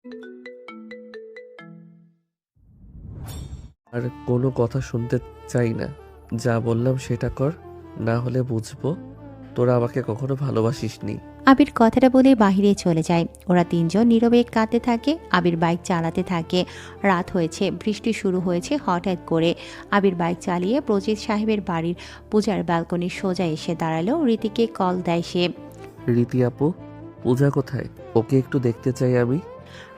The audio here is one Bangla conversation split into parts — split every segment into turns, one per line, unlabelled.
আর কোনো কথা শুনতে চাই না। যা বললাম সেটা কর, না হলে বুঝবো তোরা আমাকে কখনো ভালোবাসিসনি।
আবির কথাটা বলে বাহিরে চলে যায়। ওরা তিনজন নীরবে কাঁদতে থাকে। আবির বাইক চালাতে থাকে। রাত হয়েছে, বৃষ্টি শুরু হয়েছে হঠাৎ করে। আবির বাইক চালিয়ে প্রজিত সাহেবের বাড়ির পূজার ব্যালকনির সোজা এসে দাঁড়ালো। রীতিকে কল দেয় সে।
রীতি আপু, পূজা কোথায়? ওকে একটু দেখতে চাই আমি।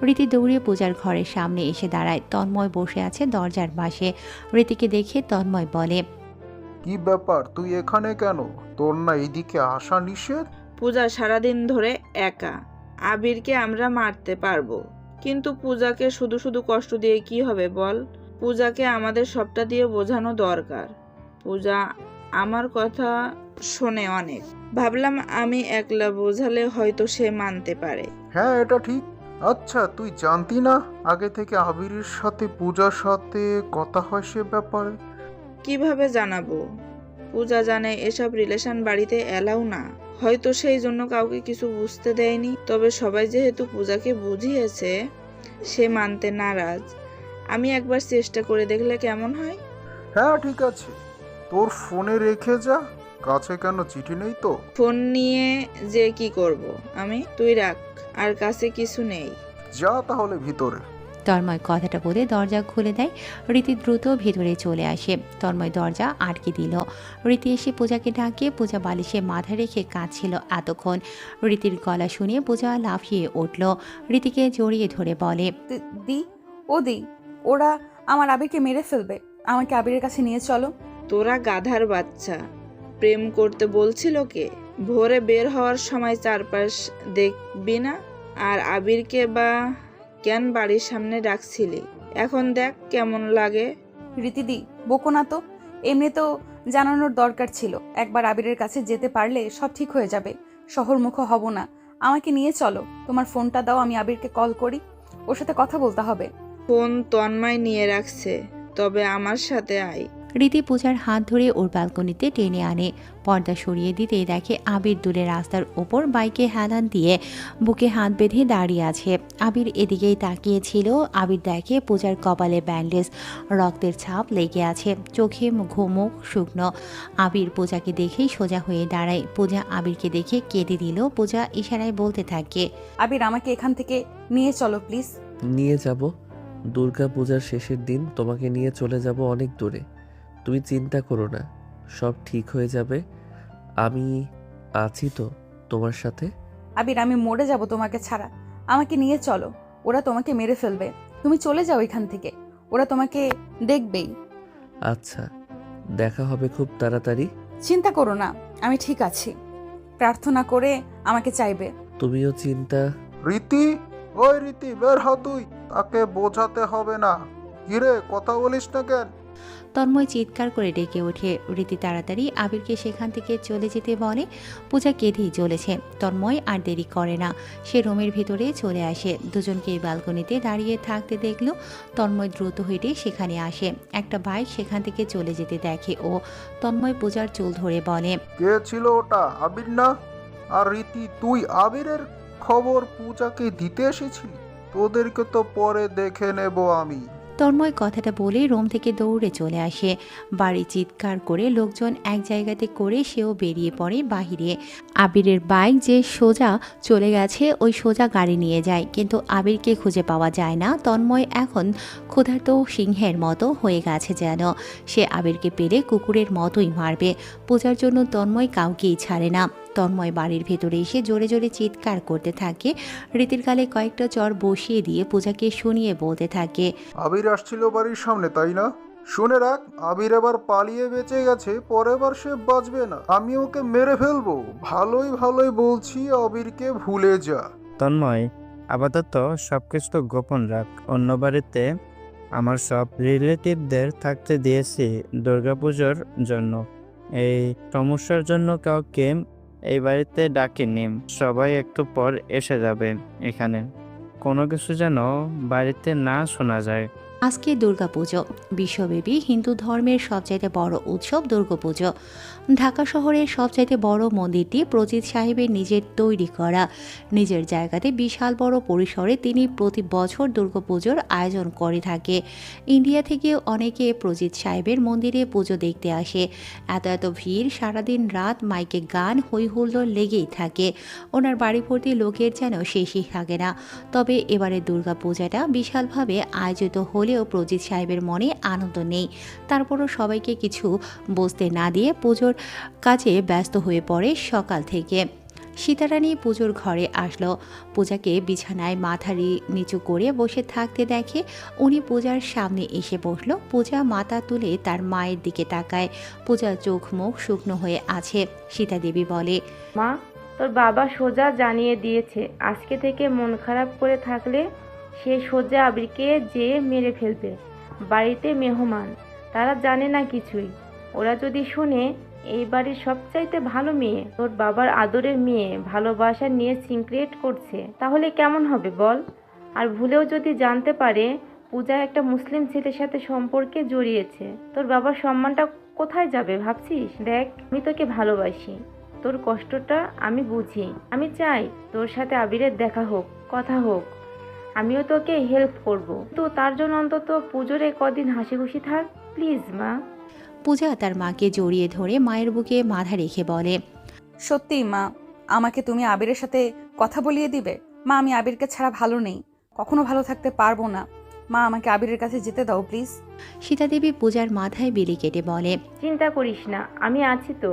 রীতি দৌড়িয়ে পূজার ঘরের সামনে এসে দাঁড়ায়। তন্ময় বসে আছে দরজার পাশে। রীতিকে দেখে তন্ময় বলে,
কি ব্যাপার, তুই এখানে কেন? তোর না এইদিকে আসা নিষেধ?
পূজা সারাদিন ধরে একা। আবিরকে আমরা মারতে পারবো, কিন্তু পূজাকে শুধু শুধু কষ্ট দিয়ে কি হবে বল? পূজাকে আমাদের সবটা দিয়ে বোঝানো দরকার। পূজা আমার কথা শোনে অনেক। ভাবলাম আমি একলা বোঝালে হয়তো সে মানতে পারে।
হ্যাঁ, এটা ঠিক। আচ্ছা, তুই জানতি না আগে থেকে আবিরের সাথে পূজার সাথে কথা হয় সে ব্যাপারে?
কিভাবে জানাবো? পূজা জানে এসব রিলেশন বাড়িতে এলাও না। হয়তো সেই জন্য কাউকে কিছু বুঝতে দেয়নি। তবে সবাই যেহেতু পূজাকে বুঝিয়েছে, সে মানতে নারাজ। আমি একবার চেষ্টা করে দেখলে কেমন হয়?
হ্যাঁ, ঠিক আছে, তোর ফোনে রেখে যা। কাছে কেন, চিঠি নেই তো?
ফোন নিয়ে যে কি করব আমি? তুই রাখ, আর কাছে কিছু নেই।
যা তাহলে ভিতরে।
তন্ময় কথাটা বলে দরজা খুলে দেয়। রীতি দ্রুত ভেতরে চলে আসে। তন্ময় দরজা আটকে দিল। রীতি এসে পূজাকে ডাকে। পূজা বালিশে মাথা রেখে কাঁদছিল এতক্ষণ। রীতির গলা শুনে পূজা লাফিয়ে উঠল। রীতিকে জড়িয়ে ধরে বলে,
দি, ও দি, ওরা আমার আবিরকে মেরে ফেলবে। আমাকে আবিরের কাছে নিয়ে চলো।
তোরা গাধার বাচ্চা, প্রেম করতে বলছিল কে? ভোরে বের হওয়ার সময় চারপাশ দেখবি না? আর আবিরকে বা কেন বাড়ির সামনে ডাকছিলি? এখন দেখ কেমন লাগে।
রীতিদি, বকো না তো। এমনি তো জানানোর দরকার ছিল। একবার আবিরের কাছে যেতে পারলে সব ঠিক হয়ে যাবে। শহরমুখো হব না। আমাকে নিয়ে চলো। তোমার ফোনটা দাও, আমি আবিরকে কল করি। ওর সাথে কথা বলতে হবে।
ফোন তন্ময় নিয়ে রাখছে, তবে আমার সাথে আয়।
রীতি পূজার হাত ধরে ওর ব্যালকনিতে টেনে আনে। পর্দা সরিয়ে দিতেই দেখে আবির দূরে রাস্তার ওপর বাইকে হেলান দিয়ে বুকে হাত বেঁধে দাঁড়িয়ে আছে। আবির এদিকেই তাকিয়েছিল। আবির দেখে পূজার কপালে ব্যান্ডেজ, রক্তের ছাপ লেগে আছে, চোখে মুখ শুকনো। আবির পূজাকে দেখেই সোজা হয়ে দাঁড়ায়। পূজা আবিরকে দেখে কেঁদে দিল। পূজা ইশারায় বলতে থাকে,
আবির, আমাকে এখান থেকে নিয়ে চলো প্লিজ।
নিয়ে যাব। দুর্গা পূজার শেষের দিন তোমাকে নিয়ে চলে যাব অনেক দূরে। তুমি চিন্তা করো না, সব ঠিক হয়ে যাবে। আমি আছি তো তোমার সাথে।
আবির, আমি মরে যাব তোমাকে ছাড়া। আমাকে নিয়ে চলো। ওরা তোমাকে মেরে ফেলবে। তুমি চলে যাও এখান থেকে। ওরা তোমাকে দেখবেই।
আচ্ছা, দেখা হবে খুব তাড়াতাড়ি।
চিন্তা করো না, আমি ঠিক আছি। প্রার্থনা করে আমাকে চাইবে।
তুমিও চিন্তা।
রীতি, ওই রীতি, বের হ তুই। তাকে বোঝাতে হবে না। কিরে, কথা বলিস না কেন?
তন্ময় চিৎকার করে ডেকে ওঠে। রীতি তাড়াতাড়ি আবিরকে সেখান থেকে চলে যেতে বলে। পূজা কেঁদেই চলেছে। তন্ময় আর দেরি করে না, সে রুমের ভিতরে চলে আসে। দুজনকে ব্যালকনিতে দাঁড়িয়ে থাকতে দেখলো। তন্ময় দ্রুত হেঁটে সেখানে আসে। একটা বাইক সেখান থেকে চলে যেতে দেখে ও। তন্ময় পূজার চুল ধরে বলে,
কে ছিল ওটা? আবির না? আর রীতি, তুই আবিরের খবর পূজাকে দিতে এসেছিলি? তোদেরকে তো পরে দেখে নেব আমি।
তন্ময় কথাটা বলে রুম থেকে দৌড়ে চলে আসে। বাড়ি চিৎকার করে লোকজন এক জায়গাতে করে সেও বেরিয়ে পড়ে বাহিরে। আবিরের বাইক যে সোজা চলে গেছে, ওই সোজা গাড়ি নিয়ে যায়, কিন্তু আবিরকে খুঁজে পাওয়া যায় না। তন্ময় এখন ক্ষুধার্ত সিংহের মতো হয়ে গেছে যেন। সে আবিরকে পেলে কুকুরের মতোই মারবে। পূজার জন্য তন্ময় কাউকেই ছাড়ে না। তন্ময় বাড়ির ভেতরে এসে জোরে জোরে চিৎকার করতে থাকে। রীতির গালে কয়েকটা চর বসিয়ে দিয়ে পূজাকে শুনিয়ে বলতে থাকে,
আবির আসছিল বাড়ির সামনে, তাই না? শুনে রাখ, আবির এবার পালিয়ে বেঁচে গেছে, পরের বার সে বাঁচবে না। আমি ওকে মেরে ফেলবো। ভালোই ভালোই বলছি, আবিরকে ভুলে যা।
তন্ময়, আপাতত সবকিছু তো গোপন রাখ। অন্য বাড়িতে আমার সব রিলেটিভদের থাকতে দিয়েছি দুর্গাপুজোর জন্য। এই সমস্যার জন্য কাউকে এই বাড়িতে ডাকিনি। সবাই একটু পর এসে যাবে এখানে। কোনো কিছু যেন বাড়িতে না শোনা যায়।
আজকে দুর্গাপুজো। বিশ্বব্যাপী হিন্দু ধর্মের সবচাইতে বড় উৎসব দুর্গাপুজো। ঢাকা শহরের সবচাইতে বড় মন্দিরটি প্রজিত সাহেবের নিজের তৈরি করা। নিজের জায়গাতে বিশাল বড় পরিসরে তিনি প্রতি বছর দুর্গাপুজোর আয়োজন করে থাকে। ইন্ডিয়া থেকেও অনেকে প্রজিত সাহেবের মন্দিরে পুজো দেখতে আসে। এত ভিড়, সারাদিন রাত মাইকে গান, হই হুল্লোড় লেগেই থাকে। ওনার বাড়ি ভর্তি লোকের যেন শেষই থাকে না। তবে এবারে দুর্গাপূজাটা বিশালভাবে আয়োজিত হলেও প্রজিত সাহেবের মনে আনন্দ নেই। তারপরও সবাইকে কিছু বুঝতে না দিয়ে পুজোর কাজে ব্যস্ত হয়ে পড়ে সকাল থেকে। সীতারানী পুজোর ঘরে আসলো। পূজাকে বিছানায় মাথা নিচু করে বসে থাকতে দেখে উনি পূজার সামনে এসে বসলো। পূজা মাথা তুলে তার মায়ের দিকে তাকায়। পূজার চোখ মুখ শুকনো হয়ে আছে। সীতা দেবী বলে,
মা, তোর বাবা সোজা জানিয়ে দিয়েছে আজকে থেকে মন খারাপ করে থাকলে সে সোজা আবিরকে যেয়ে মেরে ফেলবে। বাড়িতে মেহমান, তারা জানে না কিছুই। ওরা যদি শুনে এই বাড়ির সবচাইতে ভালো মেয়ে, তোর বাবার আদরের মেয়ে, ভালোবাসা নিয়ে সিক্রেট করছে, তাহলে কেমন হবে বল? আর ভুলেও যদি জানতে পারে পূজা একটা মুসলিম ছেলের সাথে সম্পর্কে জড়িয়েছে, তোর বাবার সম্মানটা কোথায় যাবে ভাবছিস? দেখ, আমি তোকে ভালোবাসি, তোর কষ্টটা আমি বুঝি। আমি চাই তোর সাথে আবিরের দেখা হোক, কথা হোক। আমিও তোকে হেল্প করব, তো তার জন্য অন্তত পুজোর কদিন হাসি খুশি থাক প্লিজ মা।
পূজা তার মাকে জড়িয়ে ধরে মায়ের বুকে মাথা রেখে বলে,
সত্যি মা, আমাকে তুমি আবিরের সাথে কথা বলিয়ে দিবে? মা, আমি আবিরকে ছাড়া ভালো নেই, কখনো ভালো থাকতে পারবো না। মা, আমাকে আবিরের কাছে যেতে দাও প্লিজ।
সীতা দেবী পূজার মাথায় বিলি কেটে বলে,
চিন্তা করিস না, আমি আছি তো।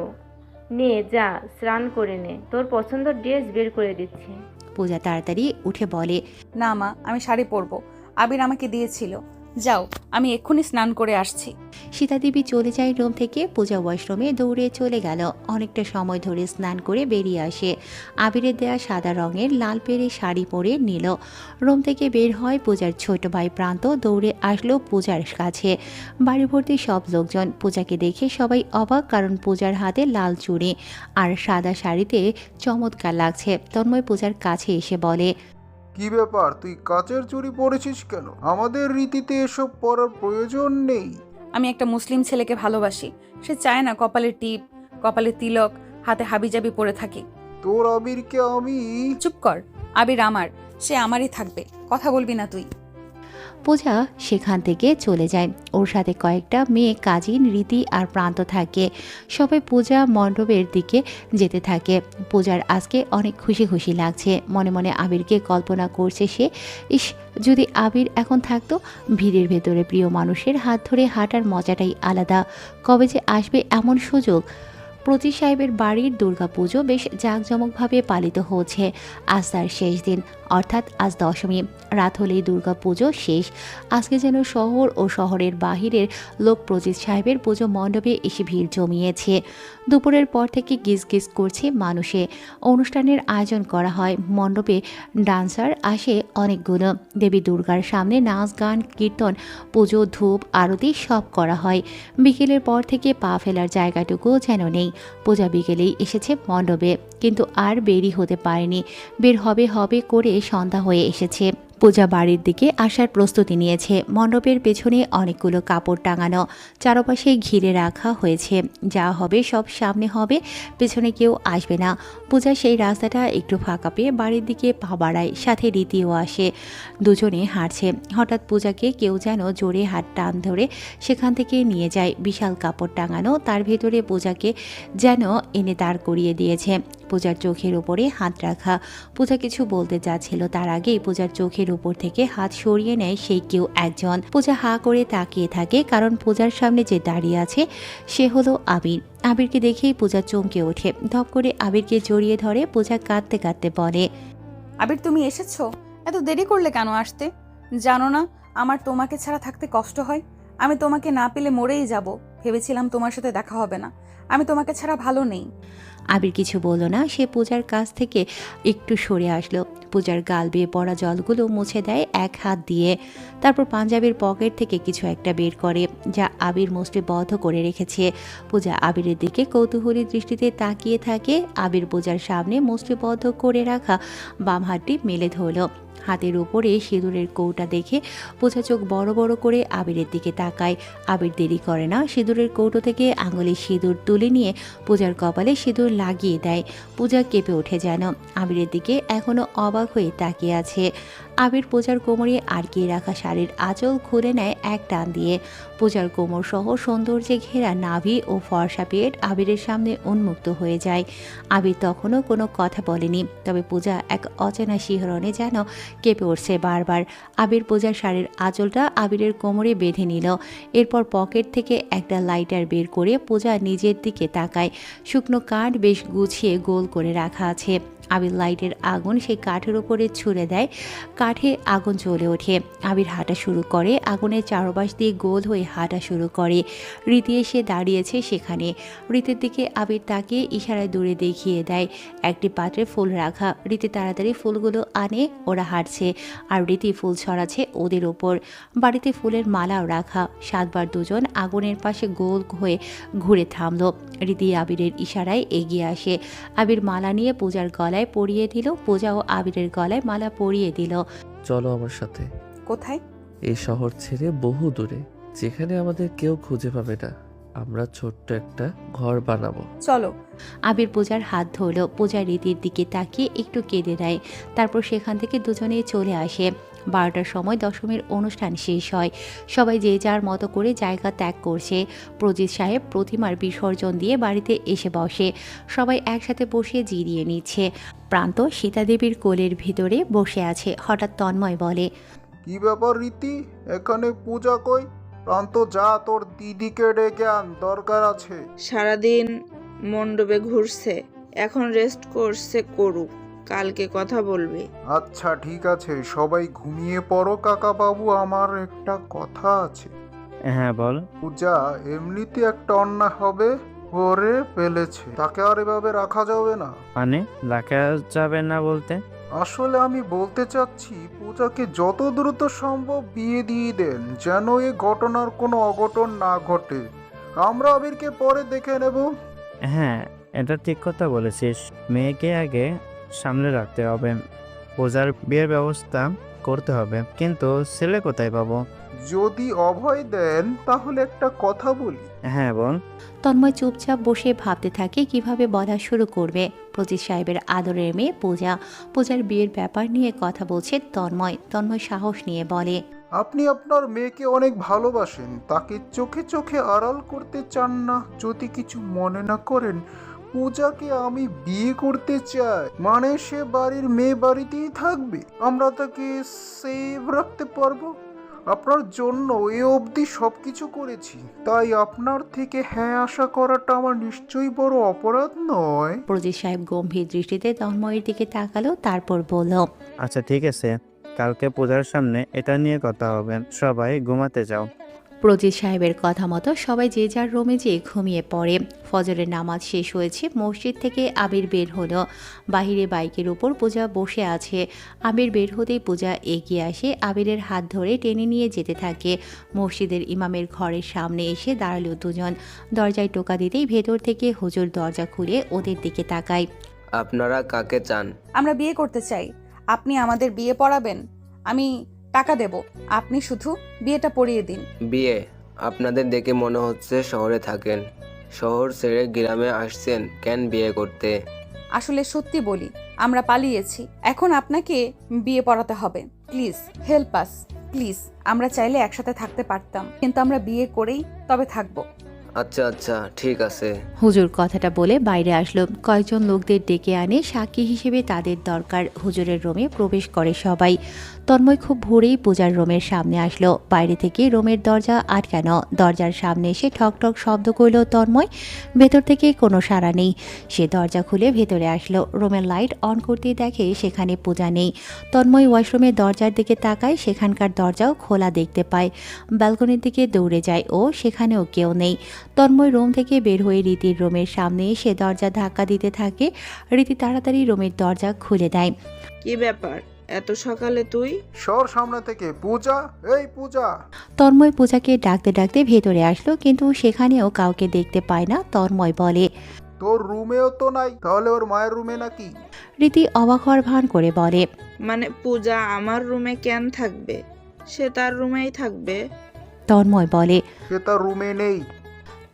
নে যা, স্নান করে নে, তোর পছন্দের ড্রেস বের করে দিচ্ছি।
পূজা তাড়াতাড়ি উঠে বলে,
না মা, আমি শাড়ি পরবো, আবির আমাকে দিয়েছিল। যাও, আমি এক্ষুনি স্নান করে আসছি।
সীতা দেবী চলে যায় রুম থেকে। পূজা ওয়াশরুমে দৌড়ে চলে গেল। অনেকটা সময় ধরে স্নান করে বেরিয়ে আসে। আবিরের দেয়া সাদা রঙের লাল পেরে শাড়ি পরে নিল। রুম থেকে বের হয়। পূজার ছোট ভাই প্রান্ত দৌড়ে আসলো পূজার কাছে। বাড়ি ভর্তি সব লোকজন। পূজাকে দেখে সবাই অবাক, কারণ পূজার হাতে লাল চুড়ি আর সাদা শাড়িতে চমৎকার লাগছে। তন্ময় পূজার কাছে এসে বলে,
কি ব্যাপার, তুই কাচের চুড়ি পরেছিস কেন? আমাদের রীতিতে এসব পরার প্রয়োজন নেই।
আমি একটা মুসলিম ছেলেকে ভালোবাসি। সে চায় না কপালের টিপ, কপালের তিলক, হাতে হাবিজাবি পরে থাকি।
তোর আবিরকে আমি...
চুপ কর, আবির আমার, সে আমারই থাকবে, কথা বলবি না তুই।
পূজা সেখান থেকে চলে যায়। ওর সাথে কয়েকটা মেয়ে, কাজিন, রীতি আর প্রান্ত থাকে। সবাই পূজা মণ্ডপের দিকে যেতে থাকে। পূজার আজকে অনেক খুশি খুশি লাগছে। মনে মনে আবিরকে কল্পনা করছে সে। ইস, যদি আবির এখন থাকতো। ভিড়ের ভেতরে প্রিয় মানুষের হাত ধরে হাঁটার মজাটাই আলাদা। কবে যে আসবে এমন সুযোগ। প্রজিত সাহেবের বাড়ির দুর্গাপুজো বেশ জাঁকজমকভাবে পালিত হচ্ছে। আজ তার শেষ দিন, অর্থাৎ আজ দশমী। রাত হলেই দুর্গাপুজো শেষ। আজকে যেন শহর ও শহরের বাহিরের লোক প্রজিত সাহেবের পুজো মণ্ডপে এসে ভিড় জমিয়েছে। দুপুরের পর থেকে গিজ গিজ করছে মানুষে। অনুষ্ঠানের আয়োজন করা হয়। মণ্ডপে ডান্সার আসে অনেকগুলো। দেবী দুর্গার সামনে নাচ, গান, কীর্তন, পুজো, ধূপ, আরতি সব করা হয়। বিকেলের পর থেকে পা ফেলার জায়গাটুকু যেন নেই। পূজা বিকেলেই এসেছে মণ্ডপে, কিন্তু আর বেরি হতে পারেনি। বের হবে হবে করে সন্ধ্যা হয়ে এসেছে। পূজা বাড়ির দিকে আসার প্রস্তুতি নিয়েছে। মণ্ডপের পেছনে অনেকগুলো কাপড় টাঙানো, চারপাশে ঘিরে রাখা হয়েছে। যা হবে সব সামনে হবে, পেছনে কেউ আসবে না। পূজা সেই রাস্তাটা একটু ফাঁকা পেয়ে বাড়ির দিকে পা বাড়ায়। সাথে রীতিও আসে। দুজনে হাঁটছে। হঠাৎ পূজাকে কেউ যেন জোরে হাত টান ধরে সেখান থেকে নিয়ে যায়। বিশাল কাপড় টাঙানো, তার ভেতরে পূজাকে যেন এনে দাঁড় করিয়ে দিয়েছে। পূজার চোখের উপরে হাত রাখা। পূজা কিছু বলতে যাচ্ছিল, তার আগেই পূজার চোখের উপর থেকে হাত সরিয়ে নেয় সেই কেউ একজন। পূজা হা করে তাকিয়ে থাকে, কারণ পূজার সামনে যে দাঁড়িয়ে আছে সে হলো আবির। আবিরকে দেখেই পূজা চমকে ওঠে। ধপ করে আবিরকে জড়িয়ে ধরে। পূজা কাঁদতে কাঁদতে বলে,
আবির, তুমি এসেছো? এত দেরি করলে কেন আসতে? জানো না আমার তোমাকে ছাড়া থাকতে কষ্ট হয়? আমি তোমাকে না পেলে মরেই যাব। ভেবেছিলাম তোমার সাথে দেখা হবে না। আমি তোমাকে ছাড়া ভালো নেই।
আবির কিছু বলল না। সে পূজার কাছ থেকে একটু সরে আসলো। পূজার গাল বেয়ে পড়া জলগুলো মুছে দেয় এক হাত দিয়ে। তারপর পাঞ্জাবির পকেট থেকে কিছু একটা বের করে, যা আবির মুষ্টিবদ্ধ করে রেখেছে। পূজা আবিরের দিকে কৌতূহলী দৃষ্টিতে তাকিয়ে থাকে। আবির পূজার সামনে মুষ্টিবদ্ধ করে রাখা বাম হাতটি মেলে ধরল। হাতের উপরে সিঁদুরের কৌটা দেখে পূজা চোখ বড় বড় করে আবিরের দিকে তাকায়। আবির দেরি করে না, সিঁদুরের কৌটো থেকে আঙুলে সিঁদুর তুলে নিয়ে পূজার কপালে সিঁদুর লাগিয়ে দেয়। পূজা কেঁপে ওঠে যেন, আবিরের দিকে এখনো অবাক হয়ে তাকিয়ে আছে। আবির পূজার কোমরে আটকিয়ে রাখা শাড়ির আঁচল খুলে নেয় এক টান দিয়ে। পূজার কোমর সহ সৌন্দর্যে ঘেরা নাভি ও ফর্সা পেট আবিরের সামনে উন্মুক্ত হয়ে যায়। আবির তখনও কোনো কথা বলেনি, তবে পূজা এক অচেনা শিহরণে যেন কেঁপে উঠছে বারবার। আবির পূজার শাড়ির আঁচলটা আবিরের কোমরে বেঁধে নিল। এরপর পকেট থেকে একটা লাইটার বের করে পূজা নিজের দিকে তাকায়। শুকনো কাঠ বেশ গুছিয়ে গোল করে রাখা আছে। আবির লাইটের আগুন সেই কাঠের উপরে ছুঁড়ে দেয়, কাঠে আগুন জ্বলে ওঠে। আবির হাঁটা শুরু করে, আগুনের চারপাশ দিয়ে গোল হয়ে হাঁটা শুরু করে। রীতি এসে দাঁড়িয়েছে সেখানে। রীতির দিকে আবির তাকিয়ে ইশারায় দূরে দেখিয়ে দেয় একটি পাত্রে ফুল রাখা। রীতি তাড়াতাড়ি ফুলগুলো আনে, ওরা হাঁটছে আর রীতি ফুল ছড়াচ্ছে ওদের ওপর। বাড়িতে ফুলের মালাও রাখা। 7 বার দুজন আগুনের পাশে গোল হয়ে ঘুরে থামলো। রীতি আবিরের ইশারায় এগিয়ে আসে। আবির মালা নিয়ে পূজার গলায় পরিয়ে দিল, পূজাও আবিরের গলায় মালা পরিয়ে দিল।
চলো আমার সাথে।
কোথায়?
এই শহর ছেড়ে বহু দূরে, যেখানে আমাদের কেউ খুঁজে পাবে না। আমরা ছোট্ট একটা ঘর বানাবো।
চলো।
আবির পূজার হাত ধরল। পূজা রীতির দিকে তাকিয়ে একটু কেঁদে দেয়। তারপর সেখান থেকে দুজনেই চলে আসে। 12টার সময় দশমীর অনুষ্ঠান শেষ হয়। সবাই যে যার মতো করে জায়গা ত্যাগ করছে। প্রজিত সাহেব প্রতিমার বিসর্জন দিয়ে বাড়িতে এসে বসে। সবাই একসাথে বসে জিরিয়ে নিচ্ছে। প্রান্ত সীতাদেবীর কোলের ভিতরে বসে আছে। হঠাৎ তন্ময় বলে,
কি ব্যাপার রীতি, এখানে পূজা কই? প্রান্ত, যা তোর দিদিকে ডেকে আন, দরকার আছে।
সারাদিন মণ্ডপে ঘুরছে, এখন রেস্ট করছে, করুক, কালকে কথা বলবে।
আচ্ছা ঠিক আছে, সবাই ঘুমিয়ে পড়ো কাকা বাবু, আমার একটা কথা আছে।
হ্যাঁ বল।
পূজা এমনিতে একটা অন্যায় হবে করে ফেলেছে, তাকে আর এভাবে রাখা যাবে না।
মানে রাখা যাবে না বলতে?
আসলে আমি বলতে চাচ্ছি পূজাকে যত দ্রুত সম্ভব বিয়ে দিয়ে দেন, যেন এ ঘটনার কোনো অঘটন না ঘটে। আমরা আবিরকে পরে দেখে নেব।
হ্যাঁ, এটা ঠিক কথা বলেছিস। মেয়েকে আগে সামনে রাখতে হবে, পূজার বিয়ের ব্যবস্থা করতে হবে। কিন্তু ছেলে কোথায় পাবো?
যদি অভয় দেন তাহলে একটা কথা বলি।
হ্যাঁ বল।
তন্ময় চুপচাপ বসে ভাবতে থাকে কিভাবে বলা শুরু করবে। প্রজিত সাহেবের আদরের মেয়ে পূজা। পূজার বিয়ের ব্যাপার নিয়ে কথা বলছে তন্ময়। তন্ময় সাহস নিয়ে বলে,
আপনি আপনার মেয়েকে অনেক ভালোবাসেন, তাকে চোখে চোখে আড়াল করতে চান না। যদি কিছু মনে না করেন, পূজাকে আমি বিয়ে করতে চাই, মানে সে বাড়ির মেয়ে বাড়িতেই থাকবে, আমরা তাকে সেভ রাখতে পারবো। আপনার জন্য এ অবধি সবকিছু করেছি, তাই আপনার থেকে হ্যাঁ আশা করাটা আমার নিশ্চয়ই বড় অপরাধ নয়।
প্রজিত সাহেব গম্ভীর দৃষ্টিতে তন্ময়ের দিকে তাকালো, তারপর বলল,
আচ্ছা ঠিক আছে, কালকে পূজার সামনে এটা নিয়ে কথা হবে। সবাই ঘুমাতে যাও।
প্রজিত সাহেবের কথা মতো সবাই যে যার রুমে যেয়ে ঘুমিয়ে পড়ে। ফজরের নামাজ শেষ হয়েছে। মসজিদ থেকে আবির বের হলো। বাহিরে বাইকের উপর পূজা বসে আছে। আবির বের হতেই পূজা এগিয়ে আসে, আবিরের হাত ধরে টেনে নিয়ে যেতে থাকে। মসজিদের ইমামের ঘরের সামনে এসে দাঁড়ালো দুজন। দরজায় টোকা দিতেই ভেতর থেকে হুজুর দরজা খুলে ওদের দিকে তাকায়।
আপনারা কাকে চান?
আমরা বিয়ে করতে চাই। আপনি আমাদের বিয়ে পড়াবেন? আমি টাকা দেব, আপনি শুধু বিয়েটা পড়িয়ে দিন।
বিয়ে? আপনাদের দেখে মনে হচ্ছে শহরে থাকেন। শহর ছেড়ে গ্রামে আসছেন কেন বিয়ে করতে?
আসলে সত্যি বলি, আমরা পালিয়েছি, এখন আপনাকে বিয়ে পড়াতে হবে। Please help us, please. আমরা চাইলে একসাথে থাকতে পারতাম, কিন্তু আমরা বিয়ে করেই তবে থাকবো।
আচ্ছা আচ্ছা ঠিক আছে।
হুজুর কথাটা বলে বাইরে আসলো। কয়েকজন লোকদের ডেকে আনে, সাক্ষী হিসেবে তাদের দরকার। হুজুরের রুমে প্রবেশ করে সবাই। তন্ময় খুব ভোরেই পূজার রুমের সামনে আসলো। বাইরে থেকে রুমের দরজা আটকানো। দরজার সামনে এসে ঠক ঠক শব্দ করল তন্ময়। ভেতর থেকে কোনো সাড়া নেই। সে দরজা খুলে ভেতরে আসলো। রুমের লাইট অন করতেই দেখে সেখানে পূজা নেই। তন্ময় ওয়াশরুমের দরজার দিকে তাকায়, সেখানকার দরজাও খোলা দেখতে পায়। ব্যালকনির দিকে দৌড়ে যায় ও, সেখানেও কেউ নেই। তন্ময় রুম থেকে বের হয়ে রীতির রুমের সামনে এসে দরজা ধাক্কা দিতে থাকে। রীতি তাড়াতাড়ি রুমের দরজা খুলে দেয়।
কি ব্যাপার, এত সকালে তুই?
সর সামনে থেকে। পূজা, এই পূজা।
তন্ময় পূজাকে ডাকতে ডাকতে ভেতরে আসলো, কিন্তু সেখানেও কাউকে দেখতে পায় না। তন্ময় বলে,
তোর রুমেও তো নাই, তাহলে ওর মায়ের রুমে নাকি?
রীতি অবাক হওয়ার ভান করে বলে।
মানে পূজা আমার রুমে কেন থাকবে? সে তার রুমেই থাকবে।
তন্ময় বলে।
সে তার রুমে নেই।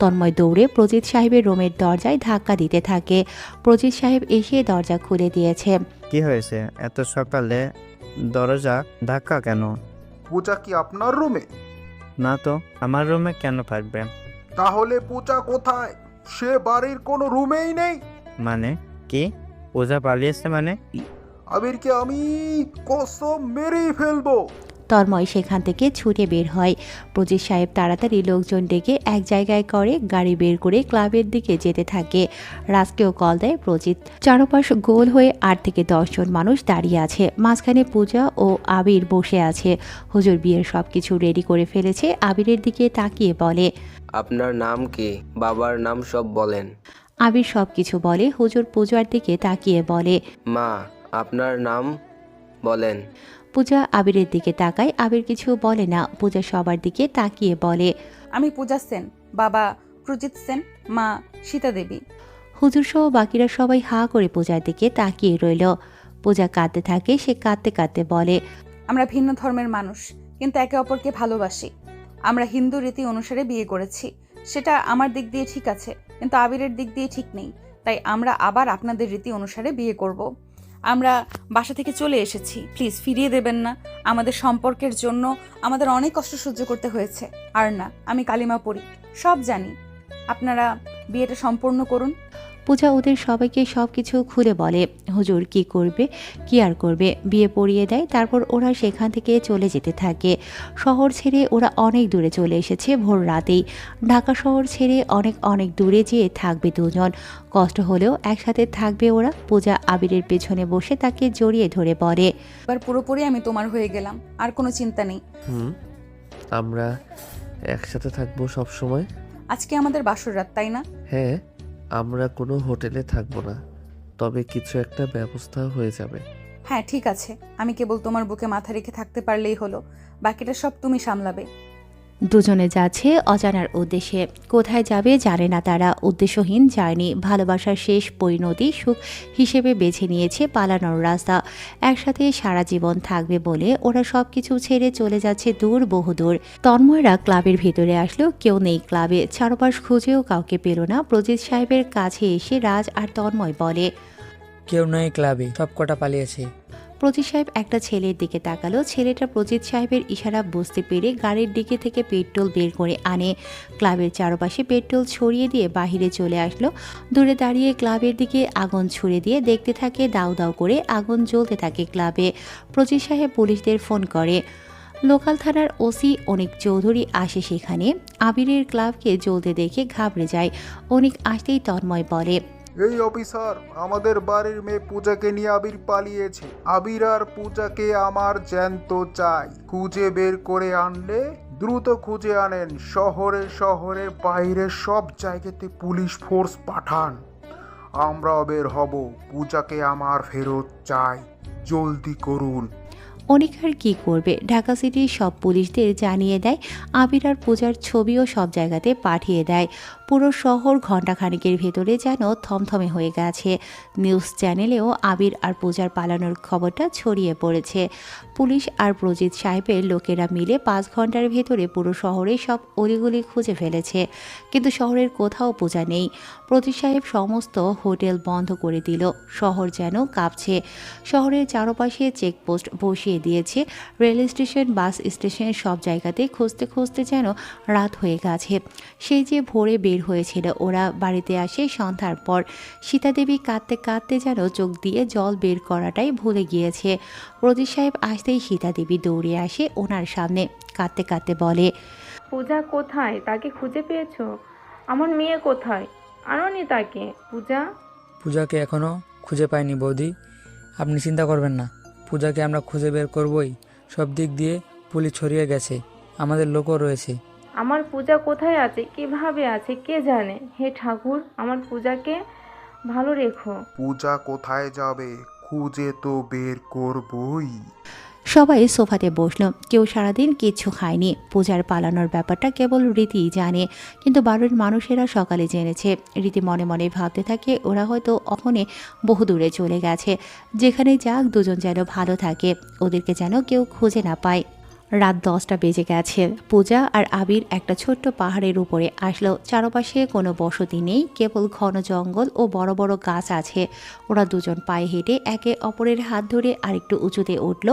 তন্ময় দৌড়ে প্রজিত সাহেবের রুমের দরজায় ধাক্কা দিতে থাকে। প্রজিত সাহেব এসে দরজা খুলে দিয়েছে।
কি হয়েছে? এত সকালে দরজা ধাক্কা কেন?
পূজা কি আপনার রুমে?
না তো, আমার রুমে কেন থাকবে?
তাহলে পূজা কোথায়? সে বাড়ির কোনো রুমেই নেই।
মানে কি? পূজা পালিয়েছে মানে?
আবিরকে আমি কসম মেরেই ফেলবো।
তন্ময় সেখান থেকে ছুটে বের হয়। প্রজিত সাহেব তাড়াতাড়ি লোকজন ডেকে এক জায়গায় করে গাড়ি বের করে ক্লাবের দিকে যেতে থাকে। রাজকেও কল দেয় প্রজিত। চারপাশ গোল হয়ে 8 থেকে 10 জন মানুষ দাঁড়িয়ে আছে। মাঝখানে পূজা ও আবির বসে আছে। হুজুর বিয়ের সবকিছু রেডি করে ফেলেছে। আবিরের দিকে তাকিয়ে বলে।
আপনার নাম কি? বাবার নাম সব বলেন।
আবির সবকিছু বলে। হুজুর পূজার দিকে তাকিয়ে বলে।
মা, আপনার নাম বলেন।
পূজা আবিরের দিকে তাকায়। আবির কিছু বলে না। পূজা সবার দিকে তাকিয়ে বলে।
আমি পূজা সেন, বাবা প্রজিত সেন, মা সীতা দেবী।
হুজুর সহ বাকিরা সবাই হা করে পূজার দিকে তাকিয়ে রইল। পূজা কাঁদতে থাকে। সে কাঁদতে কাঁদতে বলে।
আমরা ভিন্ন ধর্মের মানুষ, কিন্তু একে অপরকে ভালোবাসি। আমরা হিন্দু রীতি অনুসারে বিয়ে করেছি। সেটা আমার দিক দিয়ে ঠিক আছে, কিন্তু আবিরের দিক দিয়ে ঠিক নেই। তাই আমরা আবার আপনাদের রীতি অনুসারে বিয়ে করব। আমরা বাসা থেকে চলে এসেছি, প্লিজ ফিরিয়ে দেবেন না। আমাদের সম্পর্কের জন্য আমাদের অনেক কষ্ট সহ্য করতে হয়েছে। আর না, আমি কালিমা পড়ি, সব জানি। আপনারা বিয়েটা সম্পূর্ণ করুন।
পূজা ওদের সবাইকে সবকিছু খুলে বলে। হুজুর কি করবে, কি আর করবে, বিয়ে পড়িয়ে দেয়। তারপর ওরা সেখান থেকে চলে যেতে থাকে। শহর ছেড়ে ওরা অনেক দূরে চলে এসেছে ভোর রাতেই। ঢাকা শহর ছেড়ে অনেক অনেক দূরে যেয়ে থাকবে দুজন। কষ্ট হলেও একসাথে থাকবে ওরা। পূজা আবিরের পেছনে বসে তাকে জড়িয়ে ধরে বলে।
এবার পুরোপুরি আমি তোমার হয়ে গেলাম, আর কোনো চিন্তা নেই।
আমরা একসাথে থাকবো সব সময়।
আজকে আমাদের বাসর রাত, তাই না?
হ্যাঁ, আমরা কোনো হোটেলে থাকবো না, তবে কিছু একটা ব্যবস্থা হয়ে যাবে।
হ্যাঁ ঠিক আছে, আমি কেবল তোমার বুকে মাথা রেখে থাকতে পারলেই হলো। বাকিটা সব তুমি সামলাবে।
দুজনে যাচ্ছে অজানার উদ্দেশ্যে। কোথায় যাবে জানে না তারা। উদ্দেশ্যহীন জার্নি। ভালোবাসার শেষ পরিণতি সুখ হিসেবে বেছে নিয়েছে পালানোর রাস্তা। একসাথে সারা জীবন থাকবে বলে ওরা সবকিছু ছেড়ে চলে যাচ্ছে দূর, বহুদূর। তন্ময়রা ক্লাবের ভেতরে আসলো, কেউ নেই ক্লাবে। চারপাশ খুঁজেও কাউকে পেল না। প্রজিত সাহেবের কাছে এসে রাজ আর তন্ময় বলে।
কেউ নেই ক্লাবে, সব কটা পালিয়েছে।
প্রজিত সাহেব একটা ছেলের দিকে তাকালো। ছেলেটা প্রজিত সাহেবের ইশারা বুঝতে পেরে গাড়ির দিকে থেকে পেট্রোল বের করে আনে। ক্লাবের চারপাশে পেট্রোল ছড়িয়ে দিয়ে বাহিরে চলে আসলো। দূরে দাঁড়িয়ে ক্লাবের দিকে আগুন ছুড়ে দিয়ে দেখতে থাকে দাউ দাউ করে আগুন জ্বলতে থাকে ক্লাবে। প্রজিত সাহেব পুলিশদের ফোন করে। লোকাল থানার ওসি অনিক চৌধুরী আসে সেখানে। আবিরের ক্লাবকে জ্বলতে দেখে ঘাবড়ে যায়। অনিক আসতেই তন্ময় বলে।
এই অফিসার, আমাদের বাড়ির মেয়ে পূজাকে নিয়ে আবির পালিয়েছে। আবির আর পূজাকে আমার জ্যান্ত চাই। খুঁজে বের করে আনলে দ্রুত খুঁজে আনেন। শহরে শহরে বাইরে সব জায়গাতে পুলিশ ফোর্স পাঠান। আমরাও বের হব। পূজাকে আমার ফেরত চাই, জলদি করুন।
অনিক আর কি করবে, ঢাকা সিটির সব পুলিশদের জানিয়ে দেয়। আবির আর পূজার ছবিও সব জায়গাতে পাঠিয়ে দেয়। পুরো শহর ঘণ্টাখানেকের ভেতরে যেন থমথমে হয়ে গেছে। নিউজ চ্যানেলেও আবির আর পূজার পালানোর খবরটা ছড়িয়ে পড়েছে। পুলিশ আর প্রজিত সাহেবের লোকেরা মিলে 5 ঘন্টার ভেতরে পুরো শহরে সব অলিগলি খুঁজে ফেলেছে, কিন্তু শহরের কোথাও পূজা নেই। প্রজিত সাহেব সমস্ত হোটেল বন্ধ করে দিল। শহর যেন কাঁপছে। শহরের চারপাশে চেকপোস্ট বসিয়ে দিয়েছে। রেল স্টেশন, বাস স্টেশন, সব জায়গাতে খুঁজতে খুঁজতে যেন রাত হয়ে গেছে। সেই যে ভোরে বের হয়েছিল ওরা, বাড়িতে আসে সন্ধ্যার পর। সীতা দেবী কাঁদতে কাঁদতে যেন চোখ দিয়ে জল বের করাটাই ভুলে গিয়েছে। প্রজিত সাহেব আসতেই সীতা দেবী দৌড়ে আসে ওনার সামনে। কাঁদতে কাঁদতে বলে।
পূজা কোথায়? তাকে খুঁজে পেয়েছো? আমার মেয়ে কোথায়? আনোনি তাকে? পূজা
পূজাকে এখনও খুঁজে পাইনি বৌদি, আপনি চিন্তা করবেন না, পূজাকে আমরা খুঁজে বের করবই। সব দিক দিয়ে পুলিশ ছড়িয়ে গেছে, আমাদের লোকও রয়েছে।
আমার পূজা কোথায় আছে, কিভাবে আছে, কে জানে? হে ঠাকুর, আমার পূজাকে ভালো রেখো।
পূজা কোথায় যাবে? খুঁজে তো বের করবই।
সবাই সোফাতে বসলো। কেউ সারাদিন কিচ্ছু খায়নি। পূজার পালানোর ব্যাপারটা কেবল রীতিই জানে, কিন্তু বাড়ির মানুষেরা সকালে জেনেছে। রীতি মনে মনে ভাবতে থাকে ওরা হয়তো অহনে বহু দূরে চলে গেছে। যেখানে যাক দুজন যেন ভালো থাকে, ওদেরকে যেন কেউ খুঁজে না পায়। রাত 10টা বেজে গেছে। পূজা আর আবির একটা ছোট্ট পাহাড়ের উপরে আসলো। চারপাশে কোনো বসতি নেই, কেবল ঘন জঙ্গল ও বড় বড় গাছ আছে। ওরা দুজন পায়ে হেঁটে একে অপরের হাত ধরে আরেকটু উঁচুতে উঠল।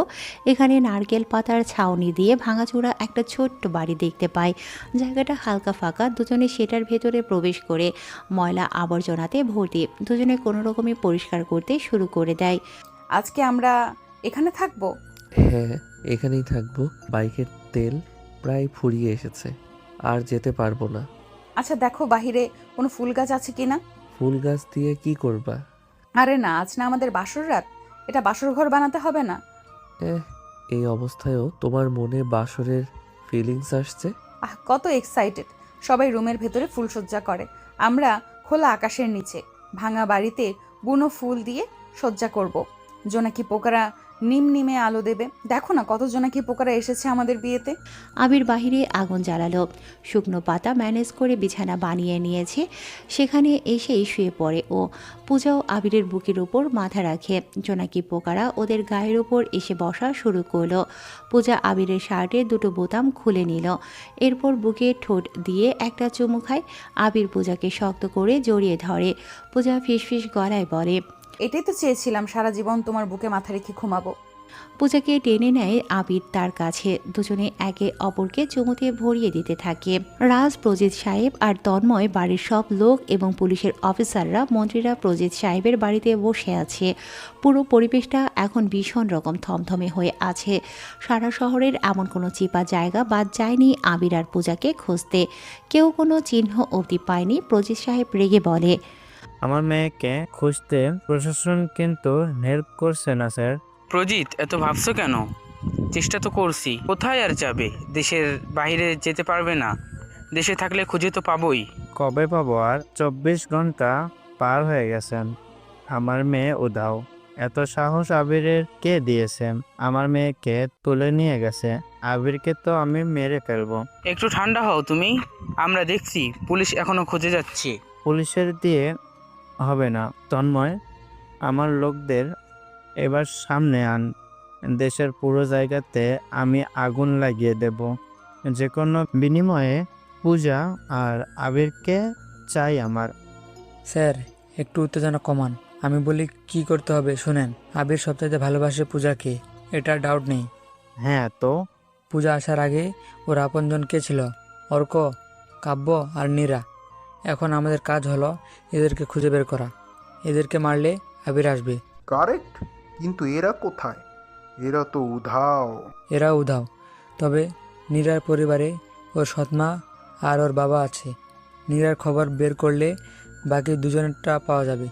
এখানে নারকেল পাতার ছাউনি দিয়ে ভাঙাচোরা একটা ছোট্ট বাড়ি দেখতে পায়। জায়গাটা হালকা ফাঁকা। দুজনে সেটার ভেতরে প্রবেশ করে ময়লা আবর্জনাতে ভর্তি। দুজনে কোনো রকমে পরিষ্কার করতে শুরু করে দেয়।
আজকে আমরা এখানে থাকবো?
হ্যাঁ, এখানেই থাকবো। বাইকের তেল প্রায় ফুরিয়ে এসেছে, আর যেতে পারবো না।
আচ্ছা দেখো বাহিরে কোনো ফুল গাছ আছে কিনা।
ফুল গাছ দিয়ে কি করবা?
আরে না, আজ না আমাদের বাসর রাত, এটা বাসর ঘর বানাতে হবে না?
এই অবস্থায়ও তোমার মনে বাসরের ফিলিংস আসছে?
কত এক্সাইটেড! সবাই রুমের ভেতরে ফুলসজ্জা করে, আমরা খোলা আকাশের নিচে ভাঙা বাড়িতে বুনো ফুল দিয়ে সজ্জা করব। জোনাকি পোকারা নিমে আলো দেবে। দেখো না কত জোনাকি পোকারা এসেছে আমাদের বিয়েতে।
আবির বাহিরে আগুন জ্বালালো। শুকনো পাতা ম্যানেজ করে বিছানা বানিয়ে নিয়েছে, সেখানে এসেই শুয়ে পড়ে ও। পূজাও আবিরের বুকের উপর মাথা রাখে। জোনাকি পোকারা ওদের গায়ের উপর এসে বসা শুরু করলো। পূজা আবিরের শার্টের দুটো বোতাম খুলে নিল, এরপর বুকে ঠোঁট দিয়ে একটা চুমু খায়। আবির পূজাকে শক্ত করে জড়িয়ে ধরে। পূজা ফিসফিস গলায় বলে,
এটাই তো চেয়েছিলাম, সারা জীবন তোমার বুকে মাথা রেখে ঘুমাবো।
পূজাকে টেনে নেয় আবির তার কাছে। দুজনে একে অপরকে চুমুতে ভরিয়ে দিতে থাকে। রাজ, প্রজিত সাহেব আর তন্ময়, বাড়ির সব লোক এবং পুলিশের অফিসাররা, মন্ত্রীরা প্রজিত সাহেবের বাড়িতে বসে আছে। পুরো পরিবেশটা এখন ভীষণ রকম থমথমে হয়ে আছে। সারা শহরের এমন কোনো চিপা জায়গা বাদ যায়নি আবির আর পূজাকে খুঁজতে। কেউ কোনো চিহ্ন অবধি পায়নি। প্রজিত সাহেব রেগে বলে,
আমার মেয়েকে খুঁজতে প্রশাসন কিন্তু হেল্প করছে না স্যার।
প্রজিত, এত ভাবছো কেন? চেষ্টা তো করছি। কোথায় আর যাবে? দেশের বাইরে যেতে পারবে না। দেশে থাকলে খুঁজে তো পাবোই।
কবে পাবো আর? 24 ঘন্টা পার হয়ে গেছেন, আমার মেয়ে উধাও। এত সাহস আবিরের কে দিয়েছে? আমার মেয়েকে তুলে নিয়ে গেছে। আবিরকে তো আমি মেরে ফেলবো।
একটু ঠান্ডা হও তুমি, আমরা দেখছি। পুলিশ এখনো খুঁজে যাচ্ছে।
পুলিশের দিয়ে হবে না তন্ময়, আমার লোকদের এবার সামনে আন। দেশের পুরো জায়গাতে আমি আগুন লাগিয়ে দেব। যে কোনো বিনিময়ে পূজা আর আবিরকে চাই আমার।
স্যার, একটু উত্তেজনা কমান। আমি বলি কি করতে হবে শুনেন। আবির সবচাইতে ভালোবাসে পূজাকে, এটা ডাউট নেই।
হ্যাঁ তো?
পূজা আসার আগে ওর আপনজন কে ছিল? অর্ক, কাব্য আর নীরা। এখন আমাদের কাজ হলো এদেরকে খুঁজে বের করা। এদেরকে মারলে আবির আসবে।
কারেক্ট, কিন্তু এরা কোথায়? এরা তো উধাও।
এরা উধাও, তবে নীরার পরিবারে ওর সৎমা আর ওর বাবা আছে। নীরার খবর বের করলে বাকি দুজনেরটা পাওয়া যাবে।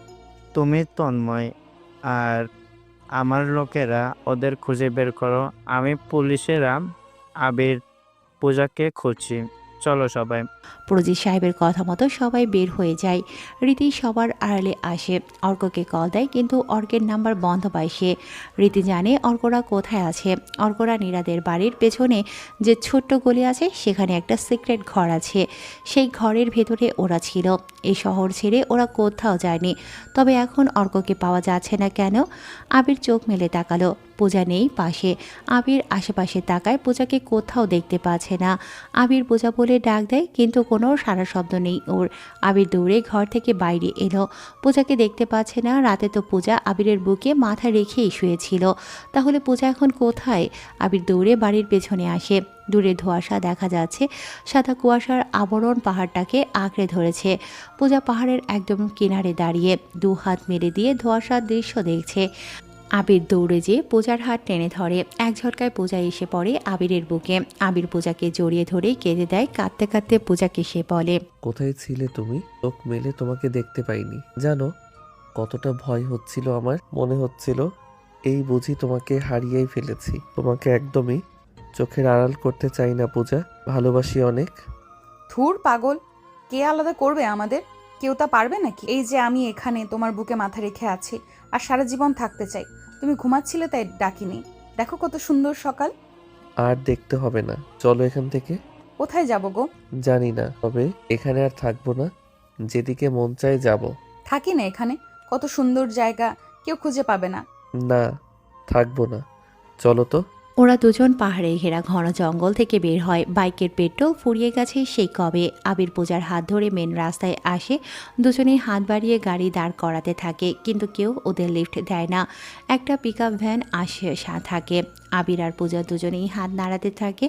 তুমি তন্ময় আর আমার লোকেরা ওদের খুঁজে বের করো। আমি পুলিশেরা আবির পূজাকে খুঁজছি। চলো সবাই।
প্রজিত সাহেবের কথা মতো সবাই বের হয়ে যায়। রীতি সবার আড়ালে আসে। অর্ককে কল দেয়, কিন্তু অর্কের নাম্বার বন্ধ পায় সে। রীতি জানে অর্করা কোথায় আছে। অর্করা নীরাদের বাড়ির পেছনে যে ছোট্ট গলি আছে, সেখানে একটা সিক্রেট ঘর আছে। সেই ঘরের ভেতরে ওরা ছিল। এই শহর ছেড়ে ওরা কোথাও যায়নি। তবে এখন অর্ককে পাওয়া যাচ্ছে না কেন? আবির চোখ মেলে তাকালো, পূজা নেই পাশে। আবির আশেপাশে তাকায়, পূজাকে কোথাও দেখতে পাচ্ছে না। আবির পূজা বলে ডাক দেয়, কিন্তু কোনো সারা শব্দ নেই ওর। আবির দৌড়ে ঘর থেকে বাইরে এলো। পূজাকে দেখতে পাচ্ছে না। রাতে তো পূজা আবিরের বুকে মাথা রেখেই শুয়েছিল। তাহলে পূজা এখন কোথায়? আবির দৌড়ে বাড়ির পেছনে আসে। দূরে ধোঁয়াশা দেখা যাচ্ছে। সাদা কুয়াশার আবরণ পাহাড়টাকে আঁকড়ে ধরেছে। পূজা পাহাড়ের একদম কিনারে দাঁড়িয়ে দু হাত মেলে দিয়ে ধোঁয়াশার দৃশ্য দেখছে। আবির দৌড়ে যেয়ে পূজার হাত টেনে ধরে। এক ঝটকায় পূজা এসে পড়ে আবিরের বুকে। আবির পূজাকে জড়িয়ে ধরে কেঁদে দেয়। কাঁদতে কাঁদতে পূজাকে সে বলে,
কোথায় ছিলে তুমি? চোখ মেলে তোমাকে দেখতে পাইনি। জানো কতটা ভয় হচ্ছিল আমার। মনে হচ্ছিল এই বুঝি তোমাকে হারিয়েই ফেলেছি। তোমাকে একদমই চোখের আড়াল করতে চাই না পূজা, ভালোবাসি অনেক।
ধুর পাগল, কে আলাদা করবে আমাদের? কেউ তা পারবে নাকি? এই যে আমি এখানে তোমার বুকে মাথা রেখে আছি আর সারা জীবন থাকতে চাই। তুমি ঘুমাচ্ছিলে তাই ডাকিনি। দেখো কত সুন্দর সকাল।
আর দেখতে হবে না, চলো এখান থেকে।
কোথায় যাব গো?
জানি না, তবে এখানে আর থাকবো না, যেদিকে মন চায় যাব।
থাকি না এখানে, কত সুন্দর জায়গা, কেউ খুঁজে পাবে না।
না, থাকবো না, চলো তো।
ওরা দুজন পাহাড়ে ঘেরা ঘন জঙ্গল থেকে বের হয়। বাইকের পেট্রোল ফুরিয়ে গেছে সেই কবে। আবির পূজার হাত ধরে মেন রাস্তায় আসে। দুজনেই হাত বাড়িয়ে গাড়ি দাঁড় করাতে থাকে, কিন্তু কেউ ওদের লিফট দেয় না। একটা পিকআপ ভ্যান আসে থাকে। আবির আর পূজা দুজনেই হাত নাড়াতে থাকে।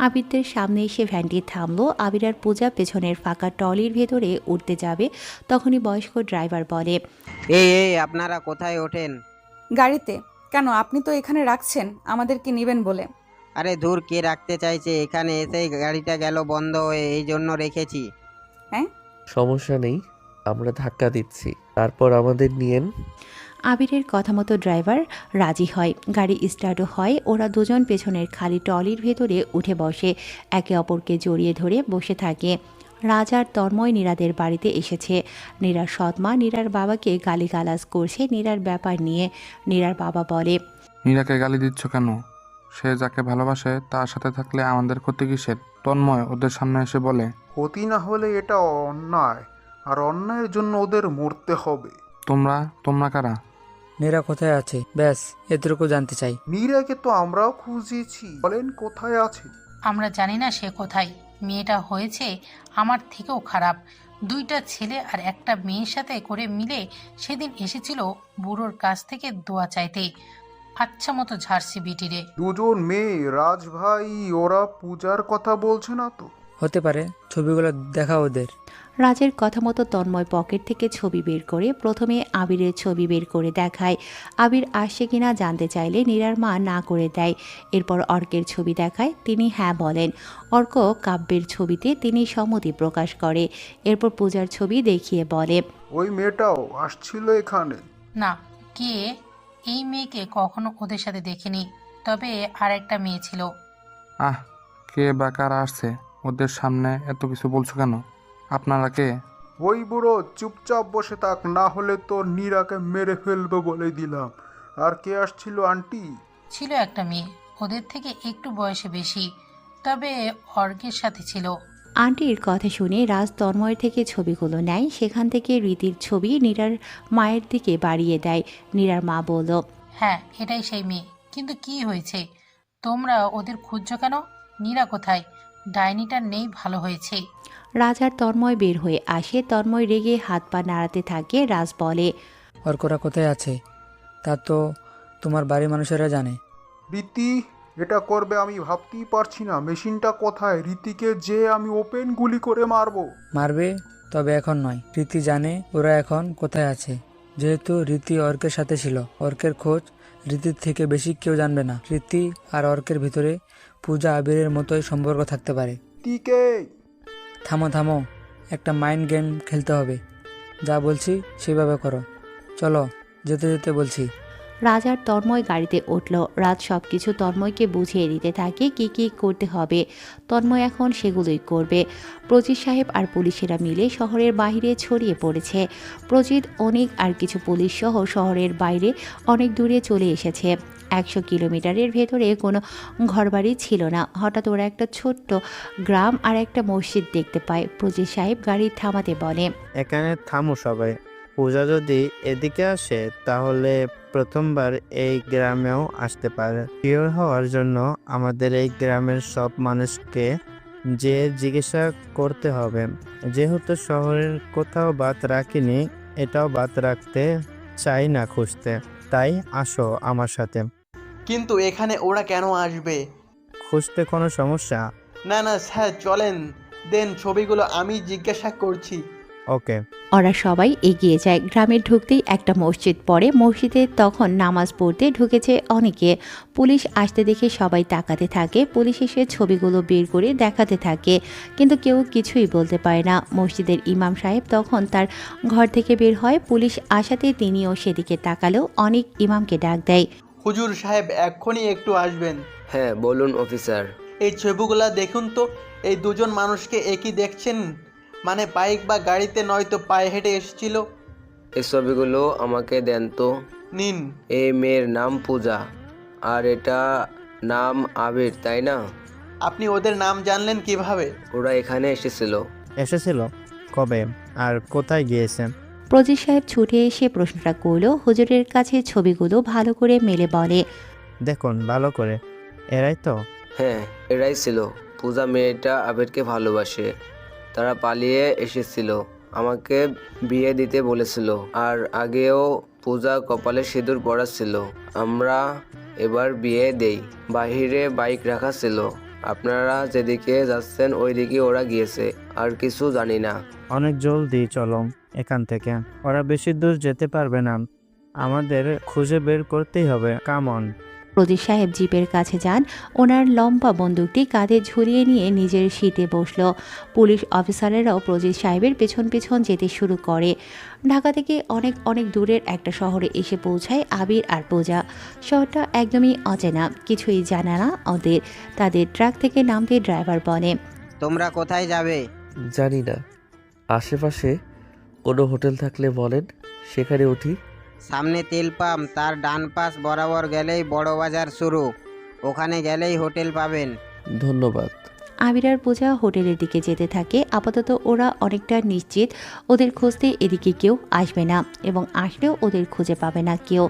আবিরদের সামনে এসে ভ্যানটি থামলো। আবির আর পূজা পেছনের ফাঁকা ট্রলির ভেতরে উঠতে যাবে, তখনই বয়স্ক ড্রাইভার বলে,
এই আপনারা কোথায় ওঠেন?
গাড়িতে। কেন, আপনি তো এখানে রাখছেন আমাদেরকে নেবেন বলে।
আরে দূর, কে রাখতে চাইছে? এখানে এসেই গাড়িটা গেল বন্ধ হয়ে, এই জন্য রেখেছি।
হ্যাঁ,
সমস্যা নেই, আমরা ধাক্কা দিচ্ছি, তারপর আমাদের নিয়েন।
আবিরের কথা মতো ড্রাইভার রাজি হয়। গাড়ি স্টার্টও হয়। ওরা দুজন পেছনের খালি ট্রলির ভেতরে উঠে বসে, একে অপরকে জড়িয়ে ধরে বসে থাকে। রাজ আর তন্ময় নীরাদের বাড়িতে এসেছে। নীরার সৎমা নীরার বাবাকে গালিগালাজ করছে নীরার ব্যাপার নিয়ে। নীরার বাবা বলে,
নীরাকে গালি দিচ্ছ কেন? সে যাকে ভালোবাসে তার সাথে থাকলে আমাদের ক্ষতি কিসের? তন্ময় ওদের সামনে এসে বলে,
ক্ষতি না হলে এটা অন্যায়, আর অন্যায়ের জন্য ওদের মরতে হবে।
তোমরা কারা?
নীরা কোথায় আছে? ব্যাস এটুকু জানতে চাই।
মীরাকে তো আমরাও খুঁজেছি, বলেন কোথায় আছে?
আমরা জানি না সে কোথায়। মেয়েটা হয়েছে আমার থেকেও খারাপ। দুইটা ছেলে আর একটা মেয়ের সাথে করে মিলে সেদিন এসেছিল বুড়োর কাছ থেকে দোয়া চাইতে। আচ্ছা মতো ঝাড়ছি বিটিরে।
দুজন মেয়ে, রাজ ভাই, ওরা পূজার কথা বলছে না তো?
হতে পারে, ছবিগুলো দেখা ওদের।
রাজের কথা মতো তন্ময় পকেট থেকে ছবি বের করে প্রথমে আবিরের ছবি বের করে দেখায়। আবির আসছে কিনা জানতে চাইলে নীরার মা না করে দেয়। এরপর অর্কের ছবি দেখায়, তিনি হ্যাঁ বলেন। অর্ক কাব্যের ছবিতে তিনি সম্মতি প্রকাশ করে। এরপর পূজার ছবি দেখিয়ে বলে,
ওই মেয়েটাও আসছিল এখানে?
না, কে? এই মেয়েকে কখনো ওদের সাথে দেখিনি, তবে আর একটা মেয়ে ছিল।
কে বা কারা আসছে? ওদের সামনে এত কিছু বলছো কেন? আপনারা কে?
ওই বুড়ো, চুপচাপ বসে থাক, না হলে তো নীরাকে মেরে ফেলবে বলে দিলাম। আর কে আসছিল আন্টি?
ছিল একটা মেয়ে, ওদের থেকে একটু বয়সে বেশি, তবে অর্কের সাথে ছিল।
আন্টির কথা শুনে রাজ তন্ময়ের থেকে ছবিগুলো নেয়। সেখান থেকে রীতির ছবি নীরার মায়ের দিকে বাড়িয়ে দেয়। নীরার মা বলল,
হ্যাঁ, এটাই সেই মেয়ে। কিন্তু কি হয়েছে? তোমরা ওদের খুঁজছো কেন? নীরা কোথায়? ডাইনিটা নেই, ভালো হয়েছে।
রাজ আর তন্ময় বের হয়ে আসে। তন্ময় রেগে হাত পা নাড়াতে থাকে। রাজ বলে,
অর্করা কোথায় আছে তা তো তোমার বাড়ির মানুষেরা জানে।
রীতি এটা করবে আমি ভাবতেই পারছি না। মেশিনটা কোথায়? রীতিকে যে আমি ওপেন গুলি করে মারবো।
মারবে, তবে এখন নয়। রীতি জানে ওরা এখন কোথায় আছে। যেহেতু রীতি অর্কের সাথে ছিল, অর্কের খোঁজ রীতির থেকে বেশি কেউ জানবে না। রীতি আর অর্কের ভিতরে পূজা আবিরের মতোই সম্পর্ক থাকতে পারে।
রীতিকে
থামো, একটা মাইন্ড গেম খেলতে হবে। যা বলছি সেভাবে করো। চলো, যেতে যেতে বলছি।
রাজ আর তন্ময় গাড়িতে উঠল। রাজ সব কিছু তন্ময়কে বুঝিয়ে দিতে থাকে কি কি করতে হবে। তন্ময় এখন সেগুলোই করবে। প্রজিত সাহেব আর পুলিশেরা মিলে শহরের বাইরে ছড়িয়ে পড়েছে। প্রজিত, অনেক আর কিছু পুলিশ সহ শহরের বাইরে অনেক দূরে চলে এসেছে। 100 কিলোমিটারের ভেতরে কোনো ঘরবাড়ি ছিল না। হঠাৎ ওরা একটা ছোট্ট গ্রাম আর একটা মসজিদ দেখতে পায়। প্রজিত সাহেব গাড়ি থামাতে বলে,
এখানে থামো সবাই। পূজা যদি এদিকে আসে তাহলে প্রথমবার এই গ্রামেও আসতে পারে। শিওর হওয়ার জন্য আমাদের এই গ্রামের সব মানুষকে যে জিজ্ঞাসা করতে হবে। যেহেতু শহরের কোথাও বাদ রাখিনি, এটাও বাদ রাখতে চাই না খুঁজতে, তাই আসো আমার সাথে।
কিন্তু এখানে ওরা কেন আসবে?
খুঁজতে কোনো সমস্যা?
না স্যার, চলেন, দেন ছবিগুলো, আমি জিজ্ঞাসা করছি।
ওকে।
ওরা সবাই এগিয়ে যায়। গ্রামে ঢুকতেই একটা মসজিদ পড়ে। মসজিদে তখন নামাজ পড়তে ঢুকেছে অনেকে। পুলিশ আসতে দেখে সবাই তাকাতে থাকে। পুলিশ এসে ছবিগুলো বের করে দেখাতে থাকে, কিন্তু কেউ কিছুই বলতে পারে না। মসজিদের ইমাম সাহেব তখন তার ঘর থেকে বের হয়। পুলিশ আসাতে তিনিও সেদিকে তাকালেও অনেক ইমামকে ডাক দেয়।
হুজুর সাহেব, এক্ষুনি একটু আসবেন।
হ্যাঁ বলুন অফিসার।
এই ছবিগুলা দেখুন তো। এই দুজন মানুষকে একই দেখছেন? মানে বাইক বা গাড়িতে নয়তো পায়ে হেঁটে এসেছিল।
এই ছবিগুলো আমাকে দেন তো।
নিন।
এই মেয়ের নাম পূজা, আর এটা নাম আবির, তাই না?
আপনি ওদের নাম জানলেন কিভাবে?
ওরা এখানে এসেছিল।
এসেছিল? কবে আর কোথায় গিয়েছেন?
প্রজিত সাহেব ছুটে এসে প্রশ্নটা করলো। হুজুরের কাছে ছবিগুলো ভালো করে মেলে বলে,
দেখুন ভালো করে, এরাই তো?
হ্যাঁ, এরাই ছিল। পূজা মেয়েটা আবিরকে ভালোবাসে। তারা পালিয়ে এসেছিল, আমাকে বিয়ে দিতে বলেছিল। আর আগেও পূজা কপালে সিঁদুর পরা ছিল। আমরা এবার বিয়ে দেই। বাহিরে বাইক রাখা ছিল, আপনারা যেদিকে যাচ্ছেন ওই দিকে ওরা গিয়েছে। আর কিছু জানি না।
অনেক জলদি চলো এখান থেকে, ওরা বেশি দূর যেতে পারবে না, আমাদের খুঁজে বের করতেই হবে। Come on.
প্রদীপ সাহেব জিপের কাছে যান। ওনার লম্বা বন্দুকটি কাঁধে ঝুলিয়ে নিয়ে নিজের সিটে বসলো। পুলিশ অফিসারেরাও প্রজিত সাহেবের পেছন পেছন যেতে শুরু করে। ঢাকা থেকে অনেক অনেক দূরের একটা শহরে এসে পৌঁছায় আবির আর পূজা। শহরটা একদমই অচেনা, কিছুই জানা না ওদের। তাদের ট্রাক থেকে নামতে ড্রাইভার বলে,
তোমরা কোথায় যাবে?
জানি না, আশেপাশে কোনো হোটেল থাকলে বলেন, সেখানে উঠি।
সামনে তেল পাম্প, তার ডান পাশ বরাবর গেলেই বড় বাজার শুরু, ওখানে গেলেই হোটেল পাবেন।
ধন্যবাদ।
আবির আর পূজা হোটেলের দিকে যেতে থাকে। আপাতত ওরা অনেকটা নিশ্চিত ওদের খুঁজতে এদিকে কেউ আসবে না, এবং আসলেও ওদের খুঁজে পাবে না কেউ।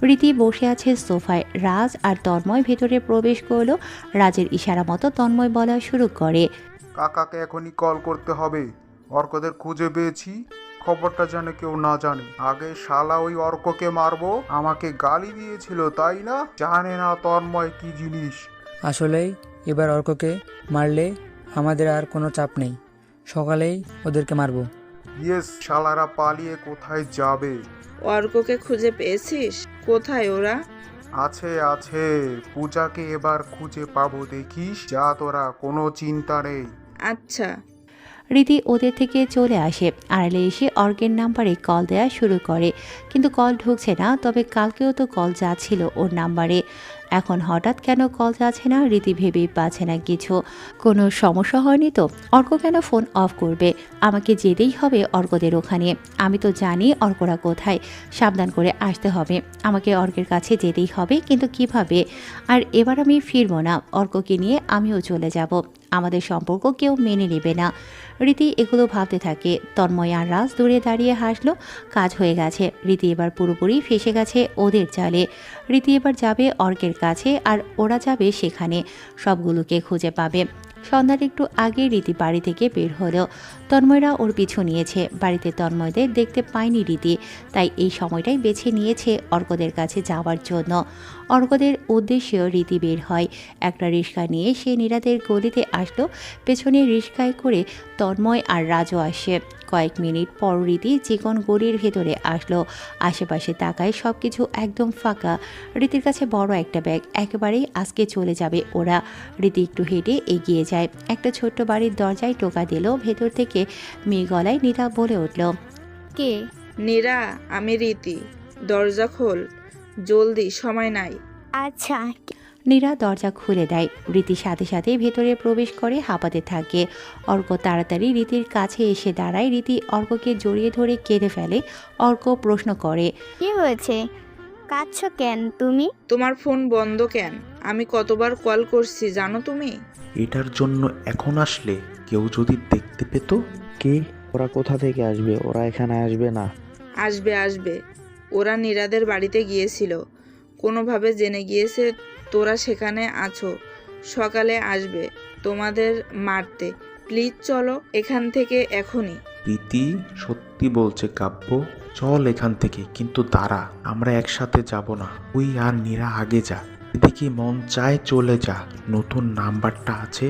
রীতি বসে আছে সোফায়। রাজ আর তন্ময় ভেতরে প্রবেশ করলো। রাজের ইশারা মতো তন্ময় বলা শুরু করে,
কাকাকে এখনই কল করতে হবে। অর্কদের খুঁজে পেয়েছি, খবরটা যেন কেউ না জানে। আগে শালা ওই অর্ককে মারবো, আমাকে গালি দিয়েছিল তাই না? জানে না তন্ময় কি জিনিস।
আসলেই এবার অর্ককে মারলে আমাদের আর কোনো চাপ নেই, সকালেই ওদেরকে মারবো।
ইয়েস, শালারা পালিয়ে কোথায় যাবে?
অর্ককে খুঁজে পেয়েছিস? কোথায় ওরা?
আছে আছে, পূজাকে এবার খুঁজে পাবো দেখিস। যা তোরা, কোনো চিন্তা নেই।
আচ্ছা।
রীতি ওদের থেকে চলে আসে। আড়ালে এসে অর্কের নাম্বারে কল দেওয়া শুরু করে, কিন্তু কল ঢুকছে না। তবে কালকেও তো কল যাচ্ছিল ওর নাম্বারে, এখন হঠাৎ কেন কল যাচ্ছে না? রীতি ভেবেই পাচ্ছে না কিছু। কোনো সমস্যা হয়নি তো? অর্ক কেন ফোন অফ করবে? আমাকে যেতেই হবে অর্কদের ওখানে। আমি তো জানি অর্করা কোথায়, সাবধান করে আসতে হবে। আমাকে অর্কের কাছে যেতেই হবে, কিন্তু কিভাবে? আর এবার আমি ফিরবো না, অর্ককে নিয়ে আমিও চলে যাব। আমাদের সম্পর্ক কেউ মেনে নেবে না। রীতি এগুলো ভাবতে থাকে। তন্ময় আর রাজ দূরে দাঁড়িয়ে হাসলো। কাজ হয়ে গেছে। রীতি এবার পুরোপুরি ফেসে গেছে ওদের জালে। রীতি এবার যাবে অর্কের কাছে, আর ওরা যাবে সেখানে, সবগুলোকে খুঁজে পাবে। সন্ধ্যার একটু আগে রীতি বাড়ি থেকে বের হলো। তন্ময়রা ওর পিছু নিয়েছে। বাড়িতে তন্ময়দের দেখতে পায়নি রীতি, তাই এই সময়টাই বেছে নিয়েছে অর্কদের কাছে যাওয়ার জন্য। অর্কদের উদ্দেশ্যেও রীতি বের হয়। একটা রিক্সা নিয়ে সে নীরাদের গলিতে আসলো। পেছনে রিক্সায় করে তন্ময় আর রাজু আসে। কয়েক মিনিট পর রীতি চিকন গলির ভেতরে আসলো। আশেপাশে তাকায়, সব কিছু একদম ফাঁকা। রীতির কাছে বড় একটা ব্যাগ, একেবারেই আজকে চলে যাবে ওরা। রীতি একটু হেঁটে এগিয়ে যায়। একটা ছোট্ট বাড়ির দরজায় টোকা দিল। ভেতর থেকে মেয়ে গলায় নীরা বলে উঠল,
কে? নীরা, আমি রীতি। দরজা খোল জলদি, সময় নাই।
আচ্ছা।
নীরা দরজা খুলে দেয়। রীতির সাথে সাথে ভেতরে প্রবেশ করে হাঁপাতে থাকে। অর্ক তাড়াতাড়ি রীতির কাছে এসে দাঁড়ায়। রীতি অর্ককে জড়িয়ে ধরে কেঁদে ফেলে। অর্ক প্রশ্ন করে,
কি হয়েছে? কাঁদছো কেন তুমি?
তোমার ফোন বন্ধ কেন? আমি কতবার কল করছি জানো তুমি?
এটার জন্য এখন আসলে কেউ যদি দেখতে পেত?
কি? ওরা কোথা থেকে আসবে? ওরা এখানে আসবে না।
আসবে আসবে, ওরা নীরাদের বাড়িতে গিয়েছিল। কোনোভাবে জেনে গিয়েছে তোরা সেখানে আছো। সকালে আসবে তোমাদের মারতে। প্লিজ চলো এখান থেকে এখনই।
প্রীতি সত্যি বলছে কাব্য, চল এখান থেকে। কিন্তু দাঁড়া, আমরা একসাথে যাব না। তুই আর নীরা আগে যা, এদিকে মন চায় চলে যা। নতুন নাম্বারটা আছে,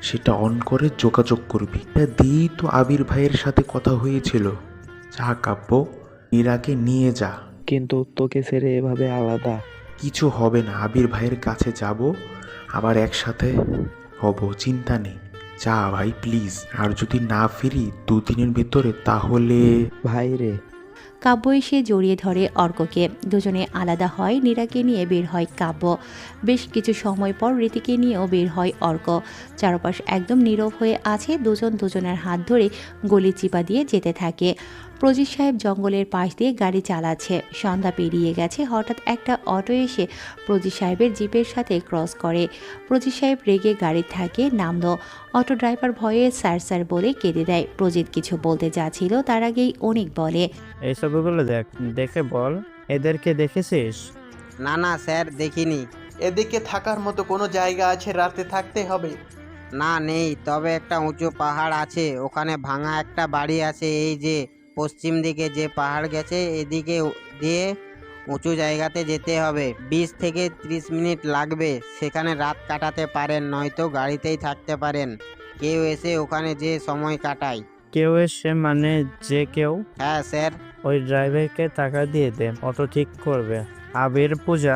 সেটা অন করে যোগাযোগ করবি। এটা দিয়েই তো আবির ভাইয়ের সাথে কথা হয়েছিল। যা কাব্য, নীরাকে নিয়ে যা।
কিন্তু তোকে ছেড়ে এভাবে আলাদা?
কিছু হবে না, আবির ভাইয়ের কাছে যাব, আবার একসাথে হব, চিন্তা নেই। যা ভাই প্লিজ। আর যদি না ফিরি 2 দিনের ভিতরে তাহলে
ভাই রে।
কাব্য এসে জড়িয়ে ধরে অর্ককে। দুজনে আলাদা হয়। নীরাকে নিয়ে বের হয় কাব্য। বেশ কিছু সময় পর রীতিকে নিয়েও বের হয় অর্ক। চারপাশ একদম নীরব হয়ে আছে। দুজন দুজনের হাত ধরে গলি চিপা দিয়ে যেতে থাকে। প্রজিত সাহেব জঙ্গলের পাশ দিয়ে গাড়ি চালাচ্ছে। সন্ধ্যা পেরিয়ে গেছে। হঠাৎ একটা অটো এসে প্রজিত সাহেবের জিপের সাথে ক্রস করে। প্রজিত সাহেব রেগে গাড়ি থেকে নামলো। অটো ড্রাইভার ভয়ে স্যার স্যার বলে কেঁদে দেয়। প্রজিত কিছু বলতে যাচ্ছিল, তার আগেই অনেক বলে,
এই ছবিগুলো দেখে বল, এদেরকে দেখেছিস?
না না স্যার, দেখিনি।
এদিকে থাকার মতো কোনো জায়গা আছে? রাতে থাকতে হবে?
না নেই, তবে একটা উঁচু পাহাড় আছে, ওখানে ভাঙা একটা বাড়ি আছে। এই যে পশ্চিম দিকে যে পাহাড় গেছে, এদিকে দিয়ে উঁচু জায়গাতে যেতে হবে। 20 থেকে 30 মিনিট লাগবে। সেখানে রাত কাটাতে পারেন, নয়তো গাড়িতেই থাকতে পারেন। কেউ এসে ওখানে যে সময় কাটায়।
কেউ এসে মানে যে কেউ?
হ্যাঁ স্যার।
ওই ড্রাইভারকে টাকা দিয়ে দে, অটো ঠিক করবে। আবির পূজা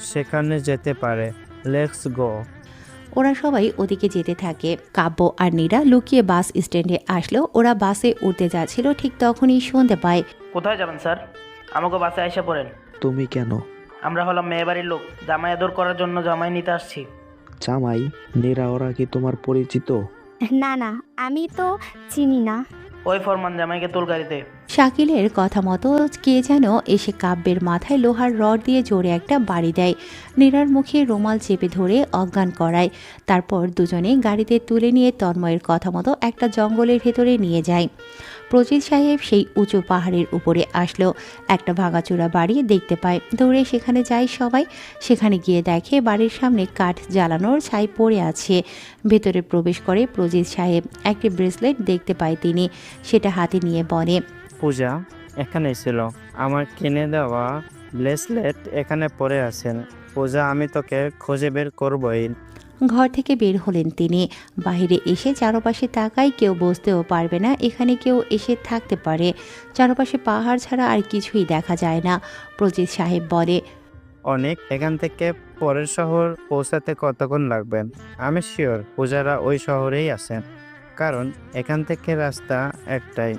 সেখানে যেতে পারে। Let's go.
ওরা সবাই ওদিকে যেতে থাকে। কাব্য আর নীরা লুকিয়ে বাস স্ট্যান্ডে আসলো। ওরা বাসে উঠতে যাচ্ছিল, ঠিক তখনই শুনতে পায়,
কোথায় যাবেন স্যার? আমাকে বাসে এসে পড়েন।
তুমি কেন?
আমরা হলাম মেয়ে বাড়ির লোক, জামাই আদর করার জন্য জামাই নিতে আসছি।
জামাই? নীরা ওরা কি তোমার পরিচিত?
না না, আমি তো চিনি না।
ওই ফরমান জামাইকে তোল গাড়িতে।
শাকিলের কথা মতো কে যেন এসে কাব্যের মাথায় লোহার রড দিয়ে জোরে একটা বাড়ি দেয়। নীরার মুখে রুমাল চেপে ধরে অজ্ঞান করায়। তারপর দুজনে গাড়িতে তুলে নিয়ে তন্ময়ের কথা মতো একটা জঙ্গলের ভেতরে নিয়ে যায়। প্রজিত সাহেব সেই উঁচু পাহাড়ের উপরে আসলো। একটা ভাঙাচোরা বাড়ি দেখতে পায়। দৌড়ে সেখানে যায় সবাই। সেখানে গিয়ে দেখে বাড়ির সামনে কাঠ জ্বালানোর ছাই পড়ে আছে। ভেতরে প্রবেশ করে প্রজিত সাহেব। একটি ব্রেসলেট দেখতে পায় তিনি, সেটা হাতে নিয়ে বলে,
পূজা এখানে ছিল, আমার কিনে দেওয়া ব্রেসলেট এখানে পড়ে আছেন। পূজা, আমি তোকে খুঁজে বের করবই।
ঘর থেকে বের হলেন তিনি। বাইরে এসে চারপাশে তাকায়, কেউ বসতেও পারবে না, এখানে কেউ এসে থাকতে পারে। চারপাশে পাহাড় ছাড়া আর কিছুই দেখা যায় না। প্রজিত সাহেব বলে,
অনেক, এখান থেকে পরের শহর পৌঁছাতে কতক্ষণ লাগবে? আমি শিওর পূজারা ওই শহরেই আছেন, কারণ এখান থেকে রাস্তা একটাই,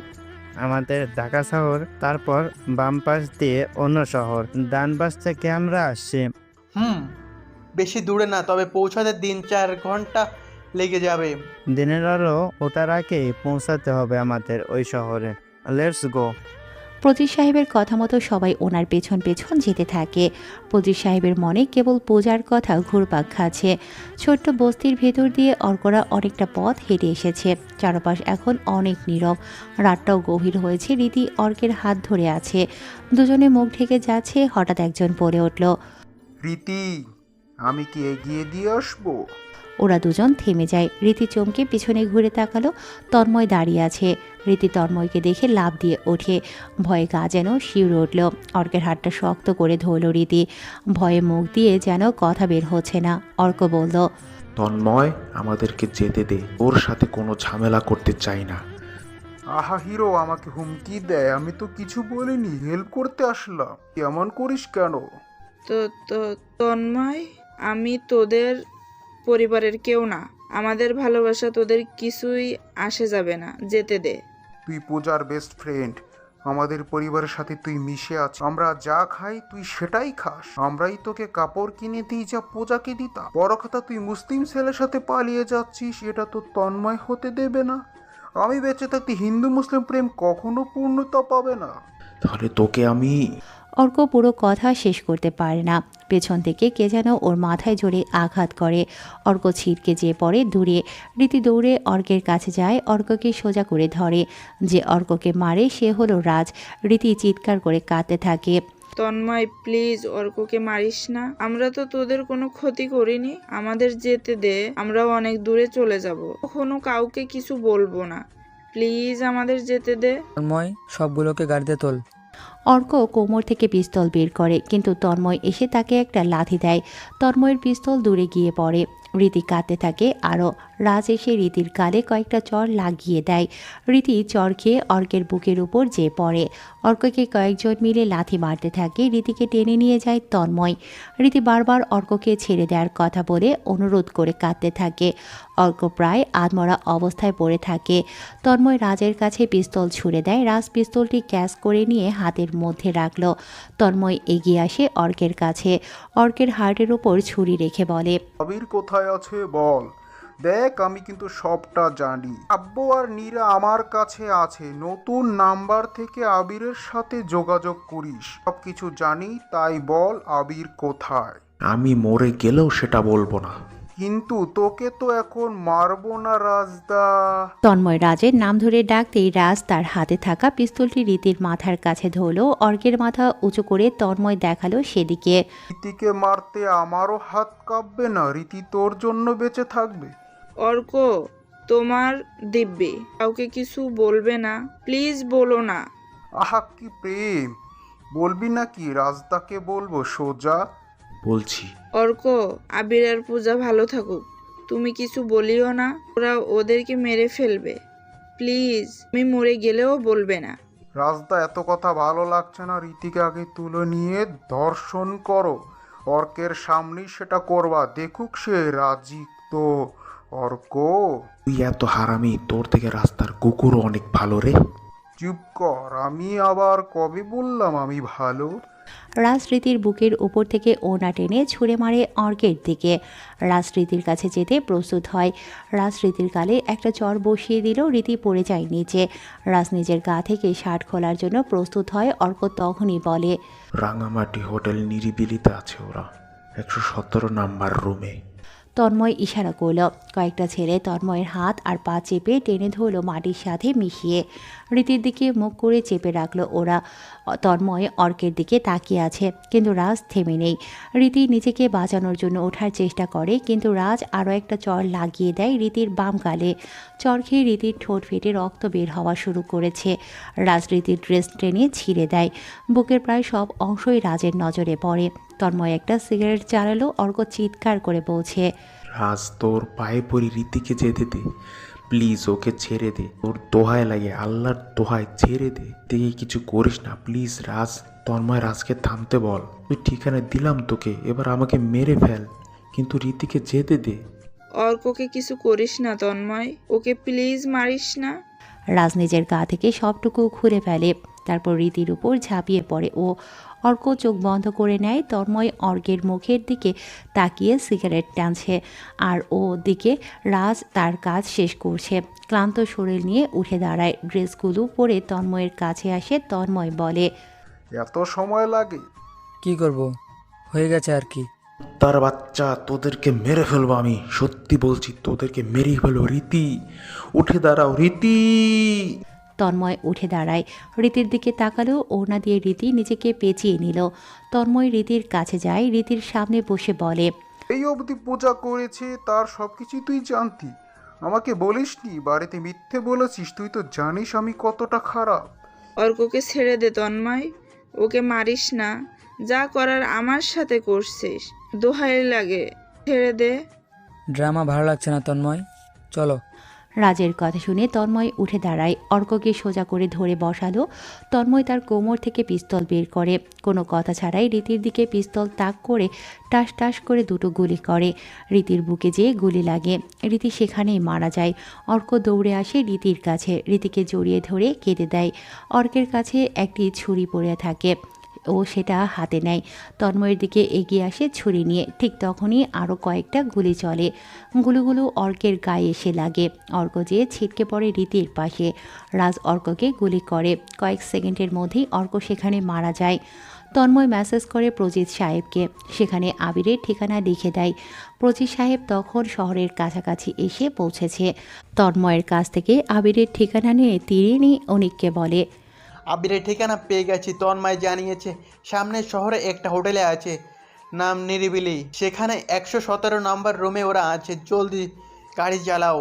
আমাদের ঢাকা শহর। তারপর বাম পাশ দিয়ে অন্য শহর, ডান পাশ থেকে আমরা আসছি।
বেশি দূরে না, তবে পৌঁছাতে 3-4 ঘন্টা লেগে যাবে।
দিনের আলো ওঠার আগেই পৌঁছাতে হবে আমাদের ওই শহরে। Let's go.
প্রজিত সাহেবের কথা মতো সবাই ওনার পেছন পেছন যেতে থাকে। প্রজিত সাহেবের মনে কেবল পূজার কথা ঘুরপাক খাচ্ছে। ছোট্ট বস্তির ভেতর দিয়ে অর্করা অনেকটা পথ হেঁটে এসেছে। চারপাশ এখন অনেক নীরব। রাতটাও গভীর হয়েছে। রীতি অর্কের হাত ধরে আছে। দুজনে মুখ ঢেকে যাচ্ছে। হঠাৎ একজন বলে উঠল,
রীতি, আমি কি এগিয়ে দিয়ে আসবো?
ওরা দুজন থেমে যায়। রীতি চমকে পিছনে ঘুরে তাকালো। তন্ময় দাঁড়িয়ে আছে। রীতি তন্ময়কে দেখে লাফ দিয়ে ওঠে। ভয়ে গা যেন শিউরে উঠল। অর্কের হাতটা শক্ত করে ধরল রীতি। ভয়ে মুখ দিয়ে যেন কথা বের হচ্ছে না। অর্ক বলল,
তন্ময়, আমাদেরকে যেতে দে, ওর সাথে কোনো ঝামেলা করতে চাই না।
আহা হিরো আমাকে হুমকি দেয়, আমি তো কিছু বলিনি, হেল্প করতে আসলাম, এমন করিস কেন?
তো তন্ময়, আমি তোদের পরিবারের কেউ না। আমাদের ভালোবাসা তোদের কিছুই আসে যাবে না, যেতে দে।
তুই পূজার বেস্ট ফ্রেন্ড, আমাদের পরিবারের সাথে তুই মিশে আছিস। আমরা যা খাই তুই সেটাই খাস। আমরাই তোকে কাপড় কিনে দিই যা পূজাকে দিতাম। বড় কথা, তুই মুসলিম ছেলের সাথে পালিয়ে যাচ্ছিস, এটা তো তন্ময় হতে দেবে না। আমি বেঁচে থাকতে হিন্দু মুসলিম প্রেম কখনো পূর্ণতা পাবে না।
তাহলে তোকে আমি...
অর্ক পুরো কথা শেষ করতে পারে না। পেছন থেকে কে যেন ওর মাথায় জোরে আঘাত করে। অর্ক ছিটকে যেয়ে পড়ে দূরে। রীতি দৌড়ে অর্কের কাছে যায়, অর্ককে সোজা করে ধরে। যে অর্ককে মারে সে হলো রাজ। রীতি চিৎকার করে কাঁদতে থাকে,
তন্ময় প্লিজ অর্ককে মারিস না, আমরা তো তোদের কোনো ক্ষতি করিনি, আমাদের যেতে দে, আমরাও অনেক দূরে চলে যাব, কখনো কাউকে কিছু বলবো না, প্লিজ আমাদের যেতে দে।
তন্ময়, সবগুলোকে গাড়িতে তোল।
অর্ক কোমর থেকে পিস্তল বের করে, কিন্তু তন্ময় এসে তাকে একটা লাথি দেয়। তন্ময়ের পিস্তল দূরে গিয়ে পড়ে। রীতি কাঁদতে থাকে আরও। রাজ এসে রীতির গালে কয়েকটা চড় লাগিয়ে দেয়। রীতি চড় খেয়ে অর্কের বুকের উপর যেয়ে পড়ে। অর্ককে কয়েকজন মিলে লাথি মারতে থাকে। রীতিকে টেনে নিয়ে যায় তন্ময়। রীতি বারবার অর্ককে ছেড়ে দেওয়ার কথা বলে অনুরোধ করে কাঁদতে থাকে। অর্ক প্রায় আধমরা অবস্থায় পড়ে থাকে। তন্ময় রাজের কাছে পিস্তল ছুড়ে দেয়। রাজ পিস্তলটি ক্যাচ করে নিয়ে হাতের মধ্যে রাখল। তন্ময় এগিয়ে আসে অর্কের কাছে। অর্কের হার্টের উপর ছুরি রেখে বলে,
আবির কোথায় আছে বল, দেখ আমি কিন্তু সবটা জানি। আব্বু আর নীরা আমার কাছে আছে, নতুন নাম্বার থেকে আবিরের সাথে যোগাযোগ করিস। সব কিছু জানি, তাই বল আবির কোথায়?
আমি মরে গেলেও সেটা বলবো না।
কিন্তু তোকে তো এখন মারবো না রাজদা।
তন্ময় রাজের নাম ধরে ডাকতেই রাজ তার হাতে থাকা পিস্তলটি রীতির মাথার কাছে ধরলো। অর্কের মাথা উঁচু করে তন্ময় দেখালো সেদিকে।
রীতিকে মারতে আমারও হাত কাঁপবে না? রীতি তোর জন্য বেঁচে থাকবে।
অর্ক, তোমার দিব্যি, কাউকে কিছু বলবে না, প্লিজ বলো না।
আহা কি প্রেম! বলবি নাকি? রাজদাকে বলবো সোজা?
বলছি।
অর্ক, আবির আর পূজা ভালো থাকুক, তুমি কিছু বলিও না, ওরা ওদেরকে মেরে ফেলবে। প্লিজ, আমি মরে গেলেও বলবে না।
রাজদা এত কথা ভালো লাগছে না, রীতিকে আগে তুলে নিয়ে ধর্ষণ করো। অর্কের সামনেই সেটা করবা, দেখুক সে রাজি তো। অর্ক,
তুই এত হারামি, তোর থেকে রাস্তার কুকুরও অনেক ভালো রে।
চুপ কর, আমি আবার কবে বললাম আমি ভালো?
রাজ রীতির বুকের উপর থেকে ওড়না টেনে ছুঁড়ে মারে অর্কের দিকে। রাজ রীতির কাছে যেতে প্রস্তুত হয়। রাজ রীতির গালে একটা চড় বসিয়ে দিল, রীতি পড়ে যায় নিচে। রাজ নিজের গা থেকে শার্ট খোলার জন্য প্রস্তুত হয়। অর্ক তখনই বলে,
রাঙামাটি হোটেল নিরিবিলিতে আছে ওরা, 117 নাম্বার রুমে।
তন্ময় ইশারা করল। কয়েকটা ছেলে তন্ময়ের হাত আর পা চেপে টেনে ধরল মাটির সাথে মিশিয়ে। রীতির দিকে মুখ করে চেপে রাখলো ওরা। তন্ময় অর্কের দিকে তাকিয়ে আছে, কিন্তু রাজ থেমে নেই। রীতি নিজেকে বাঁচানোর জন্য ওঠার চেষ্টা করে, কিন্তু রাজ আরও একটা চড় লাগিয়ে দেয় রীতির বাম গালে। চড় খেয়ে রীতির ঠোঁট ফেটে রক্ত বের হওয়া শুরু করেছে। রাজ রীতির ড্রেস টেনে ছিঁড়ে দেয়। বুকের প্রায় সব অংশই রাজের নজরে পড়ে। তন্ময় একটা সিগারেট জ্বালালো। অর্ক চিৎকার করে বলছে,
রাজ তোর পায়ে পড়ি, রীতিকে যেতে দে প্লিজ, ওকে ছেড়ে দে, তোর দোহায় লাগে, আল্লাহর দোহায় ছেড়ে দে, দেখে কিছু করিস না প্লিজ রাজ। তন্ময় রাজকে থামতে বল, তুই ঠিকানা দিলাম তোকে, এবার আমাকে মেরে ফেল, কিন্তু রীতিকে যেতে দে।
অর্ককে কিছু করিস না তন্ময়, ওকে প্লিজ মারিস না।
রাজ নিজের গা থেকে সবটুকু খুলে ফেলে, তারপর রীতির উপর ঝাঁপিয়ে পড়ে ও। অর্ক চোখ বন্ধ করে নেয়। তন্ময় অর্কের মুখের দিকে তাকিয়ে সিগারেট টানছে, আর ও দিকে রাজ তার কাজ শেষ করছে। ক্লান্ত শরীর নিয়ে উঠে দাঁড়ায়, ড্রেসগুলো পরে তন্ময়ের কাছে আসে। তন্ময় বলে,
এত সময় লাগে?
কি করব, হয়ে গেছে আর কি।
তার বাচ্চা, তোদেরকে মেরে ফেলবো আমি, সত্যি বলছি, তোদেরকে মেরেই ফেলবো। রীতি উঠে দাঁড়াও, রীতি।
তন্ময় উঠে দাঁড়ায়, রীতির দিকে তাকালো। ওড়না দিয়ে রীতি নিজেকে পেঁচিয়ে নিল। তন্ময় রীতির কাছে যায়, রীতির সামনে বসে বলে,
এই অবধি পূজা করেছে, তার সবকিছু তুই জানতি, আমাকে বলিসনি? বাড়িতে মিথ্যে বলেছিস, তুই তো জানিস আমি কতটা খারাপ।
অর্ককে ছেড়ে দে তন্ময়, ওকে মারিস না, যা করার আমার সাথে করছিস, দোহাই লাগে, ছেড়ে দে।
ড্রামা ভালো লাগছে না তন্ময়, চলো।
রাজের কথা শুনে তন্ময় উঠে দাঁড়ায়, অর্ককে সোজা করে ধরে বসালো। তন্ময় তার কোমর থেকে পিস্তল বের করে, কোনো কথা ছাড়াই রীতির দিকে পিস্তল তাক করে টাস টাস করে দুটো গুলি করে। রীতির বুকে যেয়ে গুলি লাগে, রীতি সেখানেই মারা যায়। অর্ক দৌড়ে আসে রীতির কাছে, রীতিকে জড়িয়ে ধরে কেঁদে দেয়। অর্কের কাছে একটি ছুরি পড়ে থাকে, ও সেটা হাতে নেয়। তন্ময়ের দিকে এগিয়ে আসে ছুরি নিয়ে, ঠিক তখনই আরও কয়েকটা গুলি চলে। গুলিগুলো অর্কের গায়ে এসে লাগে। অর্ক যেয়ে ছিটকে পড়ে রীতির পাশে। রাজ অর্ককে গুলি করে, কয়েক সেকেন্ডের মধ্যেই অর্ক সেখানে মারা যায়। তন্ময় মেসেজ করে প্রজিত সাহেবকে, সেখানে আবিরের ঠিকানা লিখে দেয়। প্রজিত সাহেব তখন শহরের কাছাকাছি এসে পৌঁছেছে। তন্ময়ের কাছ থেকে আবিরের ঠিকানা নিয়ে তিনি অনিককে বলে,
আবিরের ঠিকানা পেয়ে গেছি, তন্ময় জানিয়েছে সামনে শহরে একটা হোটেলে আছে, নাম নিরিবিলি, সেখানে 117 নাম্বার রুমে ওরা আছে, জলদি গাড়ি চালাও।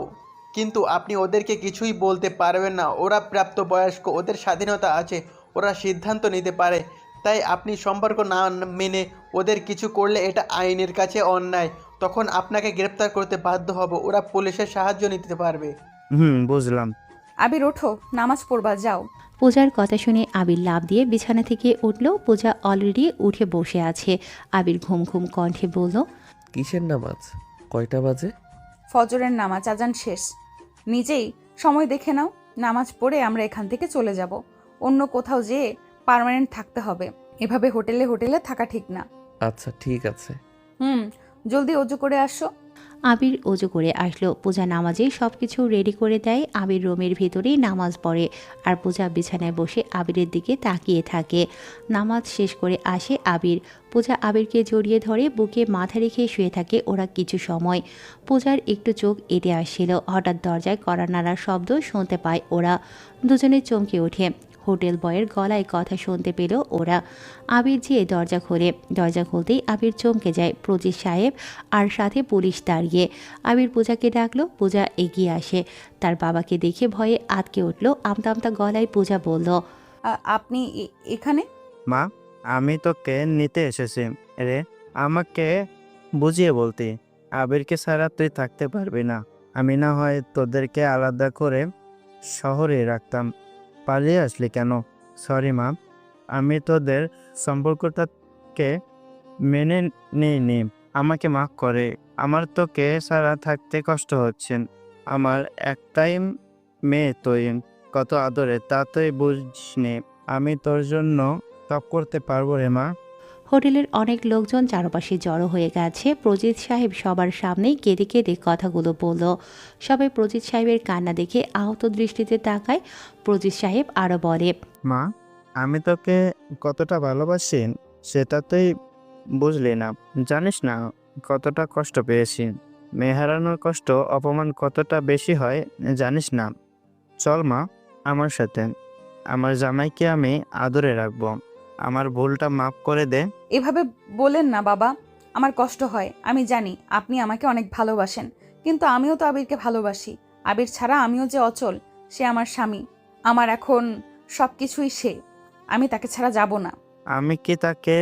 কিন্তু আপনি ওদেরকে কিছুই বলতে পারবেন না, ওরা প্রাপ্তবয়স্ক, ওদের স্বাধীনতা আছে, ওরা সিদ্ধান্ত নিতে পারে, তাই আপনি সম্পর্ক না মেনে ওদের কিছু করলে এটা আইনের কাছে অন্যায়, তখন আপনাকে গ্রেপ্তার করতে বাধ্য হব, ওরা পুলিশের সাহায্য নিতে পারবে।
বুঝলাম।
আবির ওঠো, নামাজ পড়বা যাও।
পূজার কথা শুনে আবির লাফ দিয়ে বিছানা থেকে উঠল। পূজা অলরেডি উঠে বসে আছে। আবির ঘুম ঘুম কণ্ঠে বলল,
কিসের নামাজ? কয়টা বাজে?
ফজরের নামাজ, আজান শেষ। নিজেই সময় দেখে নাও, নামাজ পড়ে আমরা এখান থেকে চলে যাব। অন্য কোথাও যেয়ে পার্মানেন্ট থাকতে হবে, এভাবে হোটেলে হোটেলে থাকা ঠিক না।
আচ্ছা ঠিক আছে।
জলদি অজু করে আসো।
আবির অজু করে আসলো। পূজা নামাজে সব কিছু রেডি করে দেয়। আবির রুমের ভিতরেই নামাজ পড়ে আর পূজা বিছানায় বসে আবিরের দিকে তাকিয়ে থাকে। নামাজ শেষ করে আসে আবির। পূজা আবিরকে জড়িয়ে ধরে বুকে মাথা রেখে শুয়ে থাকে ওরা কিছু সময়। পূজার একটু চোখ এঁটে আসছিল। হঠাৎ দরজায় কড়া নাড়ার শব্দ শুনতে পায় ওরা। দুজনে চমকে ওঠে। হোটেল বয়ের গলায় কথা শুনতে পেল ওরা। আবির যেয়ে দরজা খোলে। দরজা খুলতেই আবির চমকে যায়। প্রজিত সাহেব আর সাথে পুলিশ দাঁড়িয়ে। আবির পূজাকে ডাকলো। পূজা এগিয়ে আসে। তার বাবাকে দেখে ভয়ে আটকে উঠল। আমতা আমতা গলায় পূজা বলল,
আপনি এখানে?
মা, আমি তোকে নিতে এসেছি রে। আমাকে বুঝিয়ে বলতি, আবিরকে ছাড়া তুই থাকতে পারবি না। আমি না হয় তোদেরকে আলাদা করে শহরে রাখতাম। পালিয়ে আসলি কেন? সরি মা, আমি তোদের সম্পর্কটাকে মেনে নিইনি। আমাকে মাফ করে। আমার তোকে ছাড়া থাকতে কষ্ট হচ্ছে। আমার একটাই মেয়ে, তুই কত আদরে তা তুই বুঝিসনি। আমি তোর জন্য সব করতে পারবো রে মা।
হোটেলের অনেক লোকজন চারপাশে জড়ো হয়ে গেছে। প্রজিত সাহেব সবার সামনেই কেঁদে কেঁদে কথাগুলো বলল। সবাই প্রজিত সাহেবের কান্না দেখে আহত দৃষ্টিতে তাকায়। প্রজিত সাহেব আরও বলে,
মা, আমি তোকে কতটা ভালোবাসি সেটা তুই বুঝলি না। জানিস না কতটা কষ্ট পেয়েছি। মেয়ে হারানোর কষ্ট, অপমান কতটা বেশি হয় জানিস না। চল মা আমার সাথে। আমার জামাইকে আমি আদরে রাখবো। আমার ভুলটা মাফ করে দে।
এভাবে বলেন না বাবা, আমার কষ্ট হয়। আমি জানি আপনি আমাকে অনেক ভালোবাসেন, কিন্তু আমিও তো আবিরকে ভালোবাসি। আবির ছাড়া আমিও যে অচল। সে আমার স্বামী, আমার এখন সব কিছুই সে। আমি তাকে ছাড়া যাব না।
আমি কি তাকে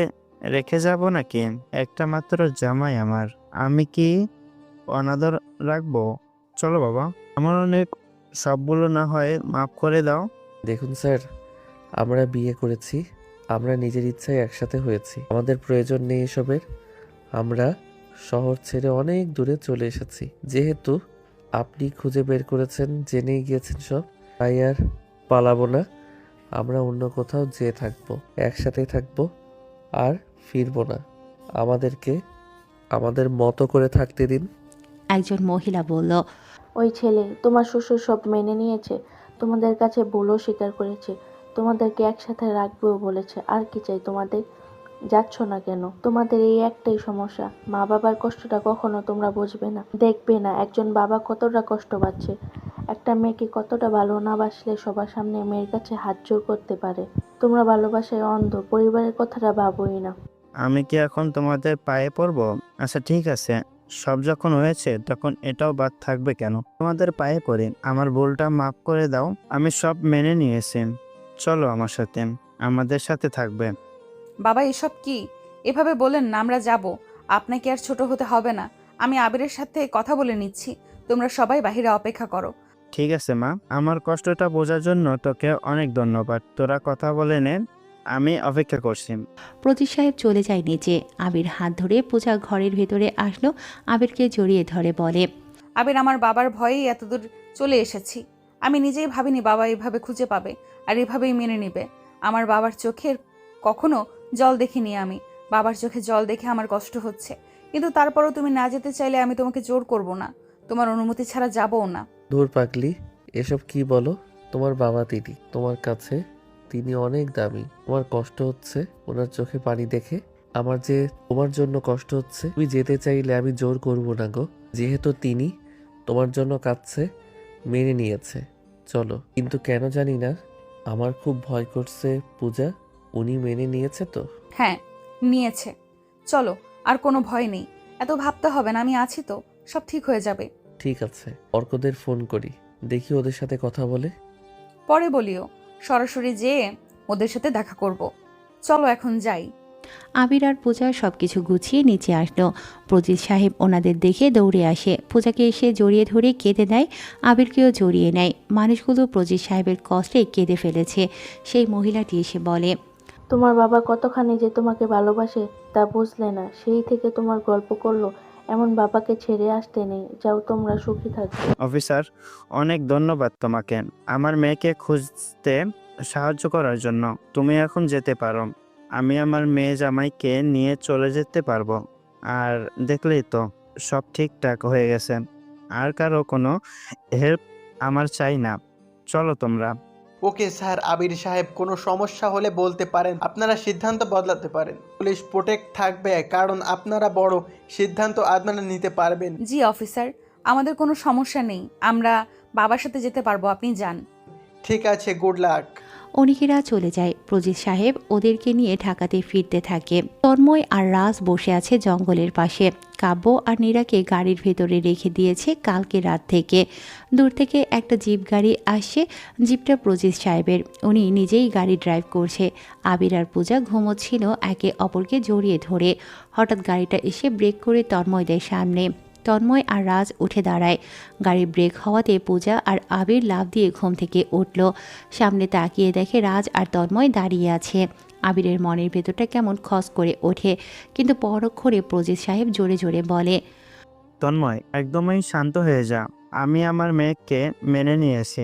রেখে যাব নাকি? একটা মাত্র জামাই আমার, আমি কি অনাদর রাখবো? চলো বাবা, আমার অনেক সবগুলো না হয় মাফ করে দাও।
দেখুন স্যার, আমরা বিয়ে করেছি, আমরা নিজের ইচ্ছায় একসাথে হয়েছি, আমাদের প্রয়োজন নেই এসবের। আমরা শহর ছেড়ে অনেক দূরে চলে এসেছি। যেহেতু আপনি খুঁজে বের করেছেন, জেনেই গিয়েছেন সব, তাই আর পালাবো না। আমরা অন্য কোথাও যেয়ে থাকবো, একসাথে থাকবো, আর ফিরবো না। আমাদেরকে আমাদের মতো করে থাকতে দিন।
একজন মহিলা বলল,
ওই ছেলে তোমার শ্বশুর সব মেনে নিয়েছে, তোমাদের কাছে ভুলও স্বীকার করেছে, তোমাদেরকে একসাথে রাখবেও বলেছে। আর কি চাই তোমাদের? যাচ্ছ না কেন? তোমাদের এই একটাই সমস্যা, মা বাবার কষ্টটা কখনো তোমরা বুঝবে না, দেখবে না একজন বাবা কতটা কষ্ট পাচ্ছে। একটা মেয়েকে কতটা ভালো না বাসলে সবার সামনে মেয়ের কাছে হাত জোর করতে পারে। তোমরা ভালোবাসায় অন্ধ, পরিবারের কথাটা ভাবোই না।
আমি কি এখন তোমাদের পায়ে পড়বো? আচ্ছা ঠিক আছে, সব যখন হয়েছে তখন এটাও বাদ থাকবে কেন? তোমাদের পায়ে পড়ি, আমার ভুলটা মাফ করে দাও। আমি সব মেনে নিয়েছি। চলো আমার সাথে, আমাদের সাথে থাকবে।
বাবা এসব কি? এভাবে বলেন না, আমরা যাব। আপনাকে আর ছোট হতে হবে না। আমি আবিরের সাথে কথা বলে নিচ্ছি। তোমরা সবাই বাইরে অপেক্ষা করো।
ঠিক আছে মা, আমার কষ্টটা বোঝার জন্য তোকে অনেক ধন্যবাদ। তোরা কথা বলে নে, আমি অপেক্ষা করছি।
প্রজিত সাহেব চলে যায় নিচে। আবির হাত ধরে পূজা ঘরের ভেতরে আসলো। আবিরকে জড়িয়ে ধরে বলে,
আবির, আমার বাবার ভয়েই এতদূর চলে এসেছি। আমি নিজেই ভাবিনি বাবা এভাবে খুঁজে পাবে আর এভাবেই মেনে নেবে। আমার বাবার চোখের কখনো জল দেখিনি আমি। বাবার চোখে জল দেখে আমার কষ্ট হচ্ছে, কিন্তু তারপরও তুমি না যেতে চাইলে আমি তোমাকে জোর করব না। তোমার অনুমতি ছাড়া যাবও না।
ধুর পাগলি, এসব কি বলো? তোমার বাবা তিনি, তোমার কাছে তিনি অনেক দামি। তোমার কষ্ট হচ্ছে ওনার চোখে পানি দেখে, আমার যে তোমার জন্য কষ্ট হচ্ছে। তুমি যেতে চাইলে আমি জোর করব না গো। যেহেতু তিনি তোমার জন্য কাঁদছে, মেনে নিয়েছে, চলো। কিন্তু কেন জানি না, আমার খুব ভয় করছে পূজা। উনি মেনে নিয়েছে তো?
হ্যাঁ, নিয়েছে। চলো, আর কোনো ভয় নেই। এত ভাবতে হবে না, আমি আছি তো, সব ঠিক হয়ে যাবে।
ঠিক আছে, অর্কদের ফোন করি, দেখি ওদের সাথে কথা বলে।
পরে বলিও, সরাসরি যেয়ে ওদের সাথে দেখা করব। চলো এখন যাই।
আবির আর পূজা সবকিছু গুছিয়ে নিচে আসলো। প্রজিত সাহেব ওনাদের দেখে দৌড়ে আসে। পূজাকে এসে জড়িয়ে ধরে কেঁদে নেয়। আবিরকেও জড়িয়ে নেয়। মানুষগুলো প্রজিত সাহেবের কষ্টে কেঁদে ফেলেছে। সেই মহিলাটি এসে বলে,
তোমার বাবা কতখানি যে তোমাকে ভালোবাসে তা বুঝলে না। সেই থেকে তোমার গল্প করলো, এমন বাবাকে ছেড়ে আসতে নেই। যাও, তোমরা সুখী থাকবে।
অফিসার, অনেক ধন্যবাদ তোমাকে আমার মেয়েকে খুঁজতে সাহায্য করার জন্য। তুমি এখন যেতে পারো। আমি আমার মেয়ে জামাইকে নিয়ে চলে যেতে পারবো। আর দেখলেই তো, সব ঠিকঠাক হয়ে গেছে। আর কারো কোনো হেল্প আমার চাই না। চলো তোমরা।
ওকে স্যার, আবির সাহেব কোনো সমস্যা হলে বলতে পারেন, আপনারা সিদ্ধান্ত বদলাতে পারেন। পুলিশ প্রোটেক্ট থাকবে, কারণ আপনারা বড়, সিদ্ধান্ত আপনারা নিতে পারবেন।
জি অফিসার, আমাদের কোনো সমস্যা নেই, আমরা বাবার সাথে যেতে পারবো, আপনি যান।
ঠিক আছে, গুড লাক।
অনিকেরা চলে যায়। প্রজিত সাহেব ওদেরকে নিয়ে ঢাকাতে ফিরতে থাকে। তন্ময় আর রাজ বসে আছে জঙ্গলের পাশে। কাব্য আর নীরাকে গাড়ির ভেতরে রেখে দিয়েছে কালকে রাত থেকে। দূর থেকে একটা জিপ গাড়ি আসছে। জিপটা প্রজিত সাহেবের, উনি নিজেই গাড়ি ড্রাইভ করছে। আবির আর পূজা ঘুমোচ্ছিল একে অপরকে জড়িয়ে ধরে। হঠাৎ গাড়িটা এসে ব্রেক করে তন্ময়দের সামনে। তন্ময় আর রাজ উঠে দাঁড়ায়। গাড়ি ব্রেক হওয়াতে পূজা আর আবির লাফ দিয়ে ঘুম থেকে উঠল। সামনে তাকিয়ে দেখে রাজ আর তন্ময় দাঁড়িয়ে আছে। আবিরের মনের ভেতরটা কেমন খস করে ওঠে, কিন্তু পরক্ষণে প্রজিত সাহেব জোরে জোরে বলে,
তন্ময়, একদমই শান্ত হয়ে যা। আমি আমার মেয়েকে মেনে নিয়েছি।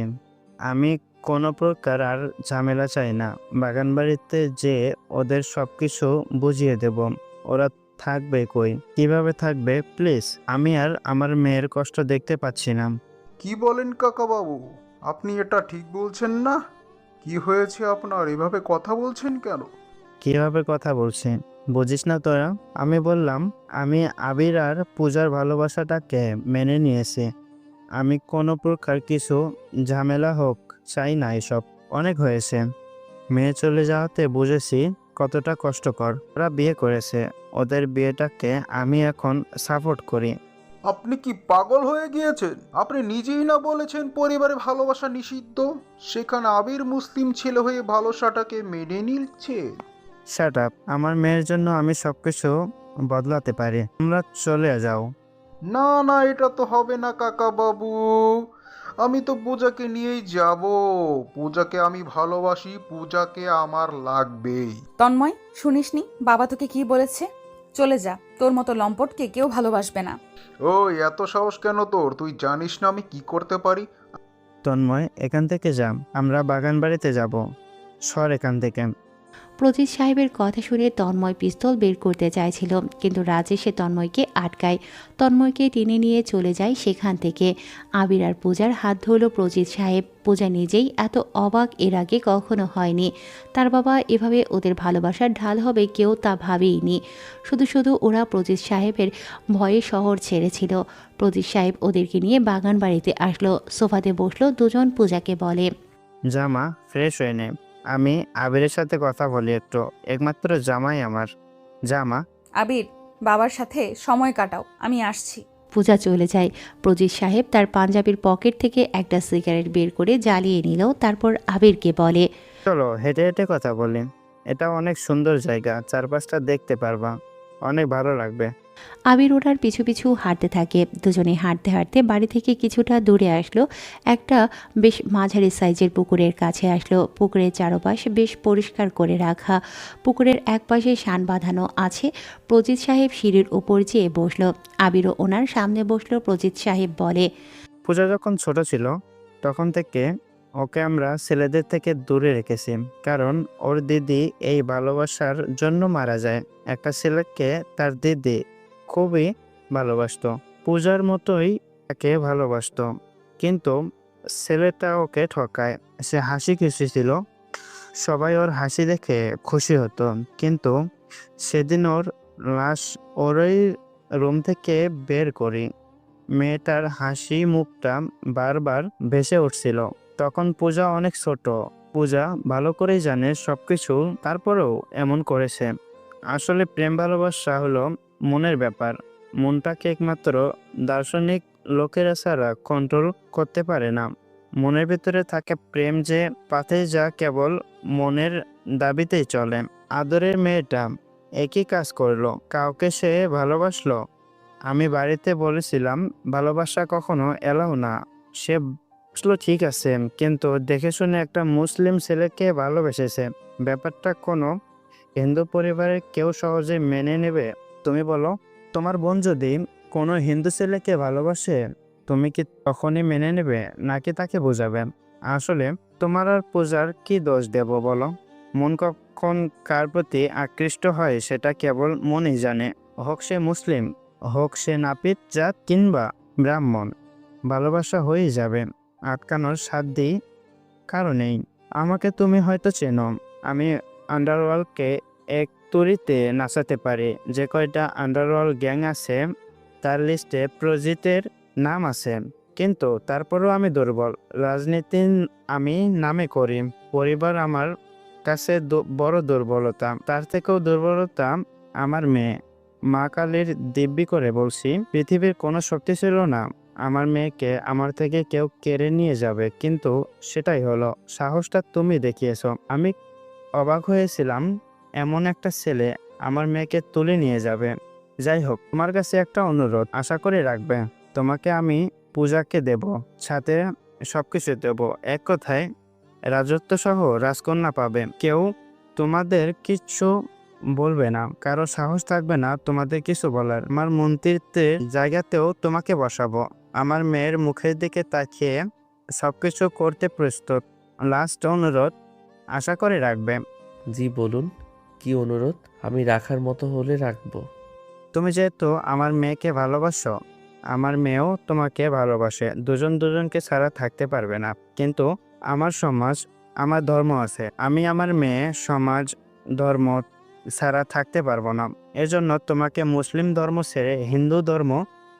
আমি কোনো প্রকার আর ঝামেলা চাই না। বাগানবাড়িতে যে ওদের সব কিছু বুঝিয়ে দেব। ওরা থাকবে কই, কিভাবে থাকবে? প্লিজ, আমি আর আমার মেয়ের কষ্ট দেখতে পাচ্ছি না।
কি বলেন কাকাবাবু, আপনি এটা ঠিক বলছেন না? কি হয়েছে আপনার, এভাবে কথা বলছেন কেন?
কিভাবে কথা বলছি বুঝিস না তোরা? আমি বললাম আমি আবির আর পূজার ভালোবাসাটাকে মেনে নিয়েছি। আমি কোনো প্রকার কিছু ঝামেলা হোক চাই না। এসব অনেক হয়েছে। মেয়ে চলে যাওয়াতে বুঝেছি কতটা কষ্টকর। ওরা বিয়ে করেছে, ওদের বিয়েটাকে আমি এখন সাপোর্ট করি।
আপনি কি পাগল হয়ে গিয়েছেন? আপনি নিজেই না বলেছেন পরিবারে ভালোবাসা নিষিদ্ধ, সেখানে আবির মুসলিম ছেলে হয়ে ভালোবাসাটাকে মেনে নিচ্ছে।
Shut up. আমার মেয়ের জন্য আমি সবকিছু বদলাতে পারি। তোমরা চলে যাও।
না না, এটা তো হবে না কাকাবাবু। আমি তো পূজাকে নিয়েই যাব। পূজাকে আমি ভালোবাসি, পূজাকে আমার লাগবেই।
তন্ময়, শুনিসনি বাবা তোকে কি বলেছে? চলে যা, তোর মতো লম্পটকে কেউ ভালোবাসবে না।
ওই, এত সাহস কেন তোর? তুই জানিস না আমি কি করতে পারি?
তন্ময়, এখান থেকে যা। আমরা বাগান বাড়িতে যাব। সর এখান থেকে।
প্রজিত সাহেবের কথা শুনে তন্ময় পিস্তল বের করতে চাইছিল, কিন্তু রাজ এসে তন্ময়কে আটকায়। তন্ময়কে টেনে নিয়ে চলে যায় সেখান থেকে। আবির আর পূজার হাত ধরল প্রজিত সাহেব। পূজা নিজেই এত অবাক এর আগে কখনো হয়নি। তার বাবা এভাবে ওদের ভালোবাসার ঢাল হবে কেউ তা ভাবেইনি। শুধু শুধু ওরা প্রজিত সাহেবের ভয়ে শহর ছেড়েছিল। প্রজিত সাহেব ওদেরকে নিয়ে বাগান বাড়িতে আসলো। সোফাতে বসলো দুজন। পূজাকে বলে,
জামা ফ্রেশ হয়ে নে। আমি আবিরের সাথে কথা বলি একটু। একমাত্র জামাই আমার। জামা।
আবির, বাবার সাথে সময় কাটাও, আমি আসছি।
পূজা চলে যায়। প্রজিত সাহেব তার পাঞ্জাবির পকেট থেকে একটা সিগারেট বের করে জ্বালিয়ে নিল। তারপর আবিরকে বলে,
চলো হেঁটে হেঁটে কথা বলি। এটা অনেক সুন্দর জায়গা, চারপাশটা দেখতে পারবা, অনেক ভালো লাগবে।
আবির ওনার পিছু পিছু হাঁটতে থাকে। দুজনে হাঁটতে হাঁটতে বাড়ি থেকে কিছুটা দূরে আসলো। একটা বেশ মাঝারি সাইজের পুকুরের কাছে আসলো। পুকুরের চারপাশ বেশ পরিষ্কার করে রাখা। পুকুরের এক পাশে শান বাঁধানো আছে। প্রজিত সাহেব সিঁড়ির উপর যেয়ে বসলো। আবিরও ওনার সামনে বসলো। প্রজিত সাহেব বলে,
পূজা যখন ছোট ছিল তখন থেকে ওকে আমরা ছেলেদের থেকে দূরে রেখেছি, কারণ ওর দিদি এই ভালোবাসার জন্য মারা যায়। একটা ছেলেকে তার দিদি খুবই ভালোবাসতো, পূজার মতোই তাকে ভালোবাসতো। কিন্তু ছেলেটা ওকে ঠকায়। সে হাসি খুশি ছিল, সবাই ওর হাসি দেখে খুশি হতো। কিন্তু সেদিন ওর লাশ ওরই রুম থেকে বের করি। মেয়েটার হাসি মুখটা বারবার ভেসে উঠছিল। তখন পূজা অনেক ছোট। পূজা ভালো করেই জানে সবকিছু, তারপরেও এমন করেছে। আসলে প্রেম ভালোবাসা হলো মনের ব্যাপার। মনটাকে একমাত্র দার্শনিক লোকেরা ছাড়া কন্ট্রোল করতে পারে না। মনের ভিতরে থাকে প্রেম, যে পাথে যা কেবল মনের দাবিতেই চলে। আদরের মেয়েটা একই কাজ করলো, কাউকে সে ভালোবাসলো। আমি বাড়িতে বলেছিলাম ভালোবাসা কখনো এলাও না। সে বুঝলো ঠিক আছে, কিন্তু দেখে শুনে একটা মুসলিম ছেলেকে ভালোবেসেছে। ব্যাপারটা কোনো হিন্দু পরিবারের কেউ সহজে মেনে নেবে? তুমি বলো। তোমার বোন যদি কোনো হিন্দু ছেলেকে ভালোবাসে, তুমি কি তখনই মেনে নেবে, নাকি তাকে বোঝাবে? আসলে তোমার আর পূজার কি দোষ দেব বলো? মন কখন কার প্রতি আকৃষ্ট হয় সেটা কেবল মনই জানে, হোক সে মুসলিম হোক সে নাপিত জাত কিংবা ব্রাহ্মণ, ভালোবাসা হয়ে যাবে। আটকানোর সাধ্যই কারণেই। আমাকে তুমি হয়তো চেনো, আমি আন্ডারওয়ার্ল্ডকে এক তুড়িতে নাচাতে পারি। যে কয়টা আন্ডারওয়ার্ল্ড গ্যাং আছে তার লিস্টে প্রজিতের নাম আছে, কিন্তু তারপরেও আমি দুর্বল। রাজনীতি আমি নামে করি, পরিবার আমার কাছে বড় দুর্বলতা। তার থেকেও দুর্বলতা আমার মেয়ে। মা কালীর দিব্যি করে বলছি, পৃথিবীর কোনো শক্তি ছিল না আমার মেয়েকে আমার থেকে কেউ কেড়ে নিয়ে যাবে, কিন্তু সেটাই হলো। সাহসটা তুমি দেখিয়েছো। আমি অবাক হয়েছিলাম এমন একটা ছেলে আমার মেয়েকে তুলে নিয়ে যাবে। যাই হোক, তোমার কাছে একটা অনুরোধ, আশা করে রাখবে। তোমাকে আমি পূজাকে দেব, সাথে সবকিছু দেব। এক কথায় রাজত্ব সহ রাজকন্যা পাবে। কেউ তোমাদের কিচ্ছু বলবে না, কারো সাহস থাকবে না তোমাদের কিছু বলার। আমার মন্ত্রিত্বের জায়গাতেও তোমাকে বসাবো। আমার মেয়ের মুখের দিকে তাকিয়ে সবকিছু করতে প্রস্তুত। লাস্ট অনুরোধ, আশা করে রাখবে।
জি বলুন, কি অনুরোধ? আমি রাখার মতো হলে রাখবো।
তুমি যেহেতু আমার মেয়েকে ভালোবাসো, আমার মেয়েও তোমাকে ভালোবাসে। দুজন দুজনকে ছাড়া থাকতে পারবে না, কিন্তু আমার সমাজ, আমার ধর্ম আছে। আমি আমার মেয়ে, সমাজ, ধর্ম ছাড়া থাকতে পারবো না। এজন্য তোমাকে মুসলিম ধর্ম ছেড়ে হিন্দু ধর্ম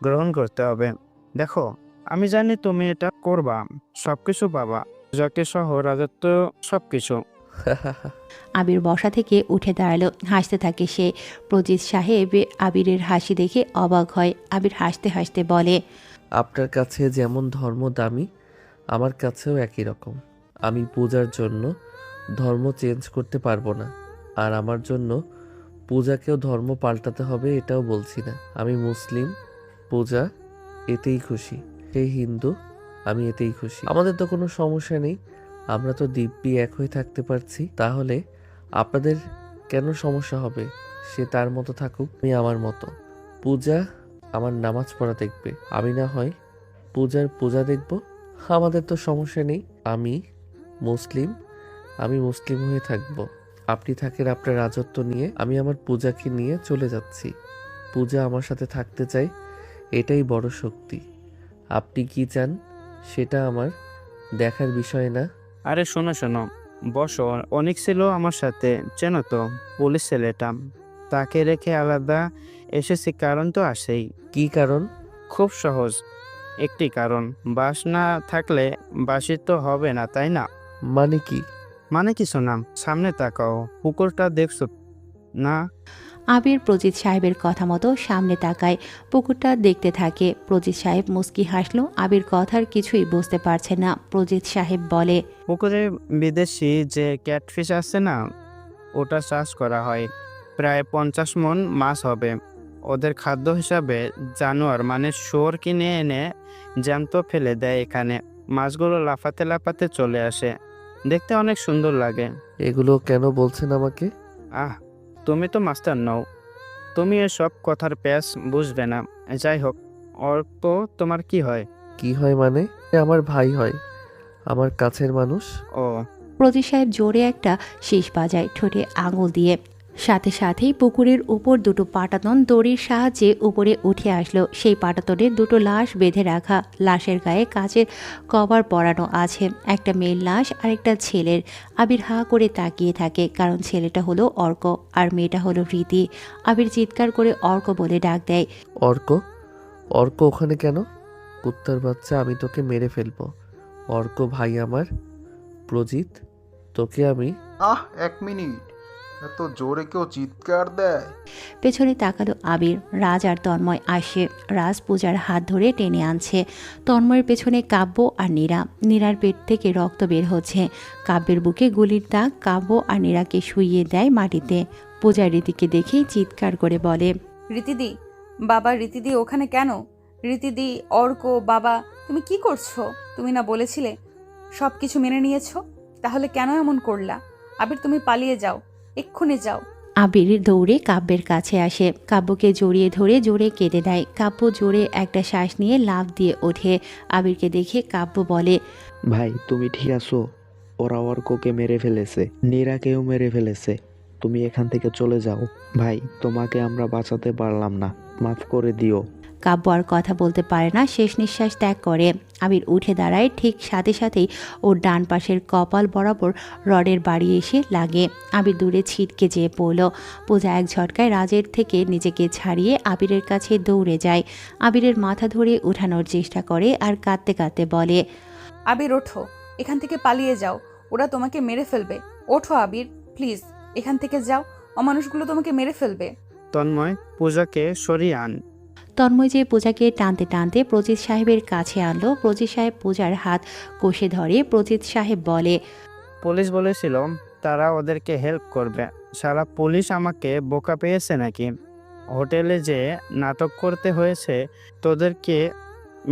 গ্রহণ করতে হবে। দেখো, আমি জানি তুমি এটা করবা, সবকিছু পাবা, যাকে সহ রাজত্ব, সবকিছু।
আবির বসা থেকে উঠে দাঁড়ালো, হাসতে থাকে সে। প্রজিত সাহেব আবিরের হাসি দেখে অবাক হয়। আবির হাসতে হাসতে বলে,
আপনার কাছে যেমন ধর্ম দামি, আমার কাছেও একই রকম। আমি পূজার জন্য ধর্ম চেঞ্জ করতে পারবো না, আর আমার জন্য পূজাকেও ধর্ম পাল্টাতে হবে এটাও বলছি না। আমি মুসলিম, পূজা এতেই খুশি। সেই হিন্দু, আমি এতেই খুশি। আমাদের তো কোনো সমস্যা নেই, আমরা তো দিব্যি এক হয়ে থাকতে পারছি। তাহলে আপনাদের কেন সমস্যা হবে? সে তার মতো থাকুক, আমি আমার মতো। পূজা আমার নামাজ পড়া দেখবে, আমি না হয় পূজার পূজা দেখব। আমাদের তো সমস্যা নেই। আমি মুসলিম, আমি মুসলিম হয়ে থাকবো। আপনি থাকেন আপনার রাজত্ব নিয়ে, আমি আমার পূজাকে নিয়ে চলে যাচ্ছি। পূজা আমার সাথে থাকতে চাই, এটাই বড় শক্তি। আপনি কি চান সেটা আমার দেখার বিষয় না।
আরে শোনো শোনো, বসো। অনেক ছিল আমার সাথে, চেনো তো, পুলিশ ছেলেটা। তাকে রেখে আলাদা এসেছি, কারণ তো আসেই।
কি কারণ?
খুব সহজ একটি কারণ। বাস না থাকলে বাসি তো হবে না, তাই না?
মানে কি?
মানে কিছু না, সামনে তাকাও, পুকুরটা দেখছো না?
আবির প্রজিত সাহেবের কথা মতো সামনে তাকায়, পুকুরটা দেখতে থাকে। প্রজিত সাহেব মুস্কি হাসলো। আবির কথার কিছুই বুঝতে পারছে না। প্রজিত সাহেব বলে,
পুকুরে বিদেশি যে ক্যাটফিশ আছে না, ওটা চাষ করা হয়। প্রায় 50 মণ মাছ হবে। ওদের খাদ্য হিসাবে জানোয়ার মানে শুয়োর কিনে এনে জ্যান্ত ফেলে দেয় এখানে। মাছগুলো লাফাতে লাফাতে চলে আসে, দেখতে অনেক সুন্দর লাগে।
এগুলো কেন বলছেন আমাকে?
তুমি তো মাস্টার নও, তুমি এসব কথার প্যাচ বুঝবে না। যাই হোক, অল্প তোমার কি হয়?
কি হয় মানে? আমার ভাই হয়, আমার কাছের মানুষ।
ও।
প্রজিত সাহেব জোরে একটা শীষ বাজায় ঠোঁটে আঙুল দিয়ে। সাথে সাথেই পুকুরের উপর দুটো পাটাতন দড়ির সাহায্যে উপরে উঠে আসলো। সেই পাটাতনে দুটো লাশ বেঁধে রাখা। লাশের গায়ে কাচের কভার পরানো আছে। একটা মেয়ের লাশ আর একটা ছেলের। আবির হা করে তাকিয়ে থাকে, কারণ ছেলেটা হলো অর্ক আর মেয়েটা হলো রীতি। আবির চিৎকার করে অর্ক বলে ডাক দেয়।
অর্ক? অর্ক ওখানে কেন? কুত্তার বাচ্চা, আমি তোকে মেরে ফেলবো। অর্ক ভাই আমার। প্রজিত, তোকে আমি।
এক মিনিট, এত জোরে কেউ চিৎকার দেয়?
পেছনে তাকালো আবির। রাজ আর তন্ময় আসে। রাজ পূজার হাত ধরে টেনে আনছে। তন্ময়ের পেছনে কাব্য আর নীরা। নীরার পেট থেকে রক্ত বের হচ্ছে। কাব্যের বুকে গুলির দাগ। কাব্য আর নীরাকে শুইয়ে দেয় মাটিতে। পূজা রীতিকে দেখেই চিৎকার করে বলে,
রীতিদি, বাবা, রীতিদি ওখানে কেন? রীতিদি, অর্ক, বাবা, তুমি কি করছো? তুমি না বলেছিলে সব কিছু মেনে নিয়েছো? তাহলে কেন এমন করলা? আবির, তুমি পালিয়ে যাও, এক্ষুনি যাও।
আবির দৌড়ে কাব্যের কাছে আসে। কাব্যকে জড়িয়ে ধরে জোরে কেঁদে দেয়। কাব্য জোরে একটা শ্বাস নিয়ে লাফ দিয়ে ওঠে। আবিরকে দেখে কাব্য বলে,
ভাই তুমি ঠিক আছো? ওরা অর্ককে মেরে ফেলেছে, নীরাকেও মেরে ফেলেছে। তুমি এখান থেকে চলে যাও। ভাই, তোমাকে আমরা বাঁচাতে পারলাম না, মাফ করে দিও।
কাব্য আর কথা বলতে পারে না, শেষ নিঃশ্বাস ত্যাগ করে। আবির উঠে দাঁড়ায়, ঠিক সাথে সাথেই ওর ডান পাশের কপাল বরাবর রডের বাড়ি এসে লাগে। আবির দূরে ছিটকে যেয়ে পড়ল। পূজা এক ঝটকায় রাজের থেকে নিজেকে ছাড়িয়ে আবিরের কাছে দৌড়ে যায়। আবিরের মাথা ধরে উঠানোর চেষ্টা করে আর কাঁদতে কাঁদতে বলে,
আবির ওঠো, এখান থেকে পালিয়ে যাও, ওরা তোমাকে মেরে ফেলবে। ওঠো আবির, প্লিজ এখান থেকে যাও, অমানুষগুলো তোমাকে মেরে ফেলবে।
তন্ময়, পূজাকে সরিয়ে আন।
তন্ময় যে পূজাকে টানতে টানতে প্রজিত সাহেবের কাছে আনলো। প্রজিত সাহেব পূজার হাত কষে ধরে। প্রজিত সাহেব বলে,
পুলিশ বলেছিল তারা ওদেরকে হেল্প করবে। সারা পুলিশ আমাকে বোকা পেয়েছে নাকি? হোটেলে যে নাটক করতে হয়েছে তোদেরকে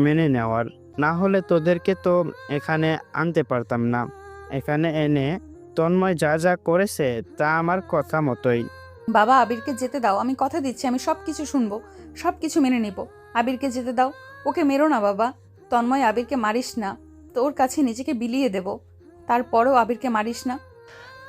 মেনে নেওয়ার, না হলে তোদেরকে তো এখানে আনতে পারতাম না। এখানে এনে তন্ময় যা যা করেছে তা আমার কথা মতোই।
বাবা, আবিরকে যেতে দাও, আমি কথা দিচ্ছি আমি সব কিছু শুনবো, সব কিছু মেনে নিব। আবিরকে যেতে দাও, ওকে মেরো না বাবা। তন্ময়, আবিরকে মারিস না, তোর কাছে নিজেকে বিলিয়ে দেব, তারপরেও আবিরকে মারিস না।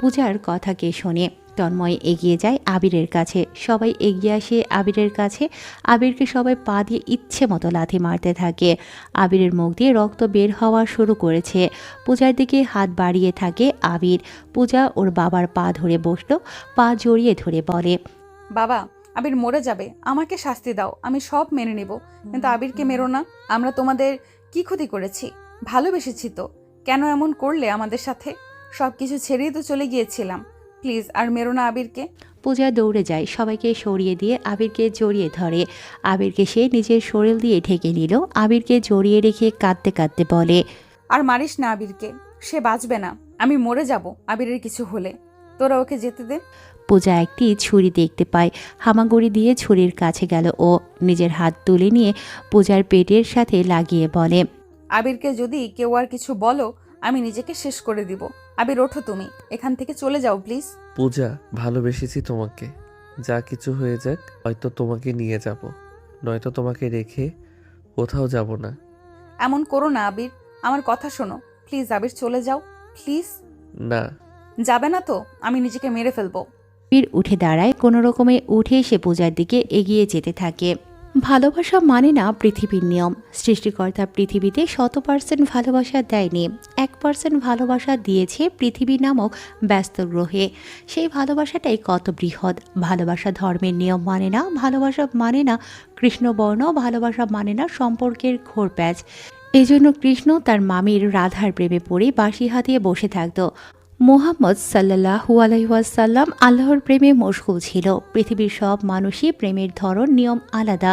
পূজার কথা কে শোনে? তন্ময় এগিয়ে যায় আবিরের কাছে। সবাই এগিয়ে আসে আবিরের কাছে। আবিরকে সবাই পা দিয়ে ইচ্ছে মতো লাথি মারতে থাকে। আবিরের মুখ দিয়ে রক্ত বের হওয়া শুরু করেছে। পূজার দিকে হাত বাড়িয়ে থাকে আবির। পূজা ওর বাবার পা ধরে বসলো, পা জড়িয়ে ধরে বলে,
বাবা, আবির মরে যাবে, আমাকে শাস্তি দাও, আমি সব মেনে নিব, কিন্তু আবিরকে মেরো না। আমরা তোমাদের কি ক্ষতি করেছি? ভালোবেসেছি তো, কেন এমন করলে আমাদের সাথে? সব কিছু ছেড়েই তো চলে গিয়েছিলাম, প্লিজ আর মেরো না আবিরকে।
পূজা দৌড়ে যায়, সবাইকে সরিয়ে দিয়ে আবিরকে জড়িয়ে ধরে। আবিরকে সে নিজের শরীর দিয়ে ঢেকে নিল। আবিরকে জড়িয়ে রেখে কাঁদতে কাঁদতে বলে,
আর মারিস না আবিরকে, সে বাঁচবে না, আমি মরে যাব আবিরের কিছু হলে, তোরা ওকে যেতে দে।
পূজা একটি ছুরি দেখতে পায়। হামাগুড়ি দিয়ে ছুরির কাছে গেল ও। নিজের হাত তুলে নিয়ে পূজার পেটের সাথে লাগিয়ে বলে,
আবিরকে যদি কেউ আর কিছু বলো, আমি নিজেকে শেষ করে দিব। আবির ওঠো, তুমি এখান থেকে চলে যাও প্লিজ।
পূজা, ভালোবেসেছি তোমাকে। যা কিছু হয়ে যাক, হয়তো তোমাকে নিয়ে যাব, নয়তো তোমাকে রেখে কোথাও যাব না।
এমন করো না আবির, আমার কথা শোনো প্লিজ। আবির চলে যাও প্লিজ।
না।
যাবে না তো? আমি নিজেকে মেরে ফেলবো।
আবির উঠে দাঁড়ায়, কোনো রকমে উঠে এসে পূজার দিকে এগিয়ে যেতে থাকে। ভালোবাসা মানে না পৃথিবীর নিয়ম। সৃষ্টিকর্তা পৃথিবীতে 100% ভালোবাসা দেয়নি, 1% ভালোবাসা দিয়েছে পৃথিবী নামক ব্যস্ত গ্রহে। সেই ভালোবাসাটাই কত বৃহৎ। ভালোবাসা ধর্মের নিয়ম মানে না, ভালোবাসা মানে না কৃষ্ণবর্ণ, ভালোবাসা মানে না সম্পর্কের ঘোরপ্যাচ। এজন্য কৃষ্ণ তার মামির রাধার প্রেমে পড়ে বাঁশি হাতিয়ে বসে থাকত। মোহাম্মদ সাল্লাল্লাহু আলাইহি ওয়াসাল্লাম আল্লাহর প্রেমে মশগুল ছিল। পৃথিবীর সব মানুষই প্রেমের ধরন নিয়ম আলাদা।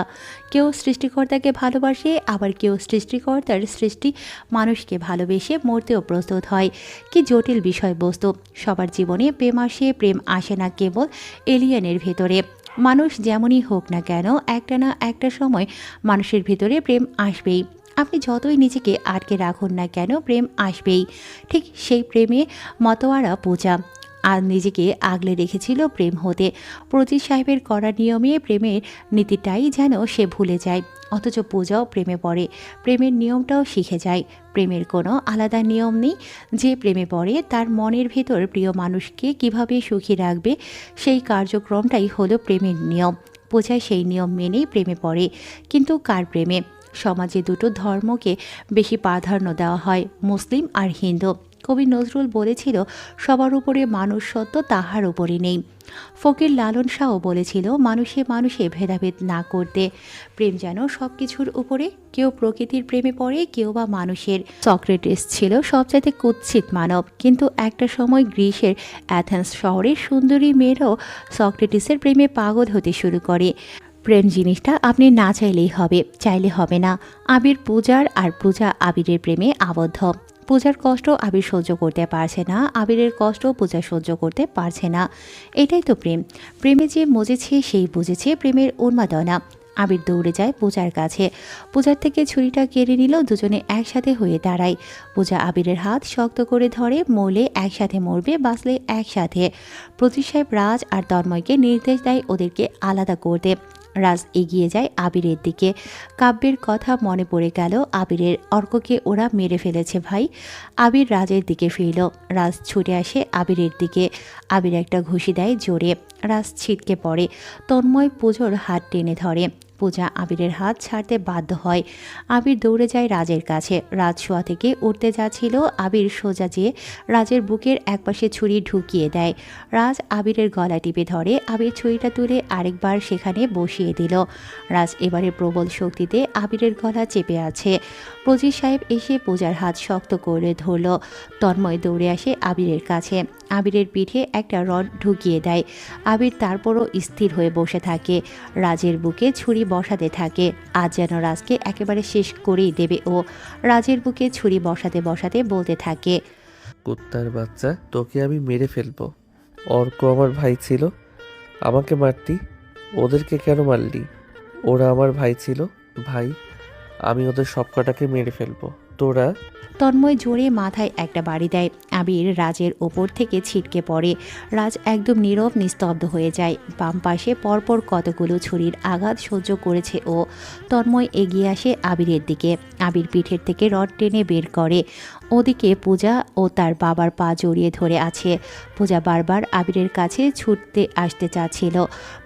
কেউ সৃষ্টিকর্তাকে ভালোবাসে, আবার কেউ সৃষ্টিকর্তার সৃষ্টি মানুষকে ভালোবেসে মরতেও প্রস্তুত হয়। কি জটিল বিষয়বস্তু। সবার জীবনে প্রেম আসে, প্রেম আসে না কেবল এলিয়েনের ভেতরে। মানুষ যেমনই হোক না কেন, একটা না একটা সময় মানুষের ভিতরে প্রেম আসবেই। আপনি যতই নিজেকে আটকে রাখুন না কেন, প্রেম আসবেই। ঠিক সেই প্রেমে মতোয়ারা পূজা আর নিজেকে আগলে রেখেছিল প্রেম হতে। প্রজিত সাহেবের করা নিয়মে প্রেমের নীতিটাই যেন সে ভুলে যায়। অথচ পূজাও প্রেমে পড়ে, প্রেমের নিয়মটাও শিখে যায়। প্রেমের কোনো আলাদা নিয়ম নেই। যে প্রেমে পড়ে তার মনের ভেতর প্রিয় মানুষকে কিভাবে সুখী রাখবে, সেই কার্যক্রমটাই হলো প্রেমের নিয়ম। পূজা সেই নিয়ম মেনেই প্রেমে পড়ে। কিন্তু কার প্রেমে? সমাজে দুটো ধর্মকে বেশি প্রাধান্য দেওয়া হয়, মুসলিম আর হিন্দু। কবি নজরুল বলেছিল, সবার উপরে মানুষ সত্য, তাহার উপরে নেই। ফকির লালন শাহ বলেছিল, মানুষে মানুষে ভেদাভেদ না করতে। প্রেম যেন সব কিছুর উপরে। কেউ প্রকৃতির প্রেমে পড়ে, কেউ বা মানুষের। সক্রেটিস ছিল সবচাইতে কুৎসিত মানব, কিন্তু একটা সময় গ্রিসের অ্যাথেন্স শহরের সুন্দরী মেয়েরাও সক্রেটিসের প্রেমে পাগল হতে শুরু করে। প্রেম জিনিসটা আপনি না চাইলেই হবে, চাইলে হবে না। আবির পূজার আর পূজা আবিরের প্রেমে আবদ্ধ। পূজার কষ্ট আবির সহ্য করতে পারছে না, আবিরের কষ্ট পূজা সহ্য করতে পারছে না। এটাই তো প্রেম। প্রেমে যে মজেছে সেই বুঝেছে প্রেমের উন্মাদনা। আবির দৌড়ে যায় পূজার কাছে। পূজার থেকে ছুরিটা কেড়ে নিল। দুজনে একসাথে হয়ে দাঁড়ায়। পূজা আবিরের হাত শক্ত করে ধরে। মরলে একসাথে মরবে, বাঁচলে একসাথে। প্রজিত সাহেব রাজ আর তন্ময়কে নির্দেশ দেয় ওদেরকে আলাদা করতে। রাজ এগিয়ে যায় আবিরের দিকে। কাব্যের কথা মনে পড়ে গেল আবিরের। অর্ককে ওরা মেরে ফেলেছে ভাই। আবির রাজের দিকে ফিরল। রাজ ছুটে আসে আবিরের দিকে। আবির একটা ঘুষি দেয় জোরে। রাজ ছিটকে পড়ে। তন্ময় পুজোর হাত টেনে ধরে। পূজা আবিরের হাত ছাড়তে বাধ্য হয়। আবির দৌড়ে যায় রাজের কাছে। রাজ শোয়া থেকে উঠতে যাচ্ছিল। আবির সোজা যেয়ে রাজের বুকের একপাশে ছুরি ঢুকিয়ে দেয়। রাজ আবিরের গলা টিপে ধরে। আবির ছুরিটা তুলে আরেকবার সেখানে বসিয়ে দিল। রাজ এবারে প্রবল শক্তিতে আবিরের গলা চেপে আছে। পজির সাহেব এসে পূজার হাত শক্ত করে ধরল। তন্ময় দৌড়ে আসে আবিরের কাছে। আবিরের পিঠে একটা রড ঢুকিয়ে দেয়। আবির তারপরও স্থির হয়ে বসে থাকে। রাজের বুকে ছুরি বসাতে থাকে। আজ যেন রাজকে একেবারে শেষ করেই দেবে ও। রাজের বুকে ছুরি বসাতে বসাতে বলতে থাকে,
কুত্তার বাচ্চা, তোকে আমি মেরে ফেলবো। অর্ক আমার ভাই ছিল, আমাকে মারতি। ওদেরকে কেন মারলি? ওরা আমার ভাই ছিল। ভাই, আমি ওদের সব কটাকে মেরে ফেলবো। তোরা
তন্ময় জোরে মাথায় একটা বাড়ি দেয়। আবির রাজের ওপর থেকে ছিটকে পড়ে। রাজ একদম নীরব নিস্তব্ধ হয়ে যায়। বাম পাশে পরপর কতগুলো ছুরির আঘাত সহ্য করেছে ও। তন্ময় এগিয়ে আসে আবিরের দিকে। আবির পিঠের থেকে রড টেনে বের করে। ওদিকে পূজা ও তার বাবার পা জড়িয়ে ধরে আছে। পূজা বারবার আবিরের কাছে ছুটতে আসতে চাচ্ছিল।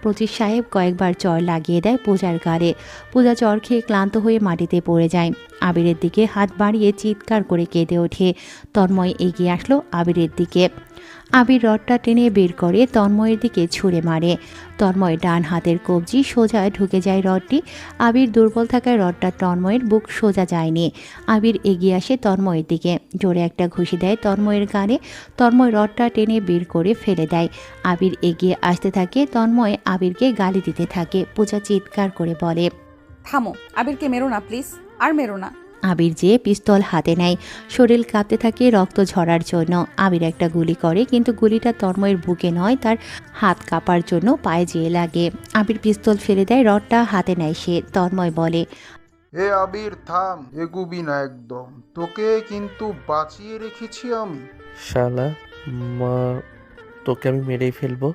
পজির সাহেব কয়েকবার চর লাগিয়ে দেয় পূজার গালে। পূজা চর খেয়ে ক্লান্ত হয়ে মাটিতে পড়ে যায়। আবিরের দিকে হাত বাড়িয়ে চিৎকার করে কেঁদে ওঠে। তন্ময় এগিয়ে আসলো আবিরের দিকে। আবির রডটা টেনে বের করে তন্ময়ের দিকে ছুঁড়ে মারে। তন্ময় ডান হাতের কবজি সোজা ঢুকে যায় রডটি। আবির দুর্বল থাকায় রডটা তন্ময়ের বুক সোজা যায়নি। আবির এগিয়ে আসে তন্ময়ের দিকে। জোরে একটা ঘুষি দেয় তন্ময়ের গানে। তন্ময় রডটা টেনে বের করে ফেলে দেয়। আবির এগিয়ে আসতে থাকে। তন্ময় আবিরকে গালি দিতে থাকে। পূজা চিৎকার করে বলে,
থামো, আবিরকে মেরো না প্লিজ, আর মেরো না।
আবির যে পিস্তল হাতে নেয়। শরীর কাঁপতে থাকে রক্ত ঝরার জন্য। আবির একটা গুলি করে, কিন্তু গুলিটা তন্ময়ের বুকে নয়, তার হাত কাঁপার জন্য পায়ে যেয়ে লাগে। আবির পিস্তল ফেলে দেয়, রডটা হাতে নেয় সে। তন্ময় বলে,
এ আবির থাম, এগুবি না একদম। তোকে কিন্তু বাঁচিয়ে রেখেছি আমি।
শালা, মা, তোকে আমি মেরেই ফেলবো।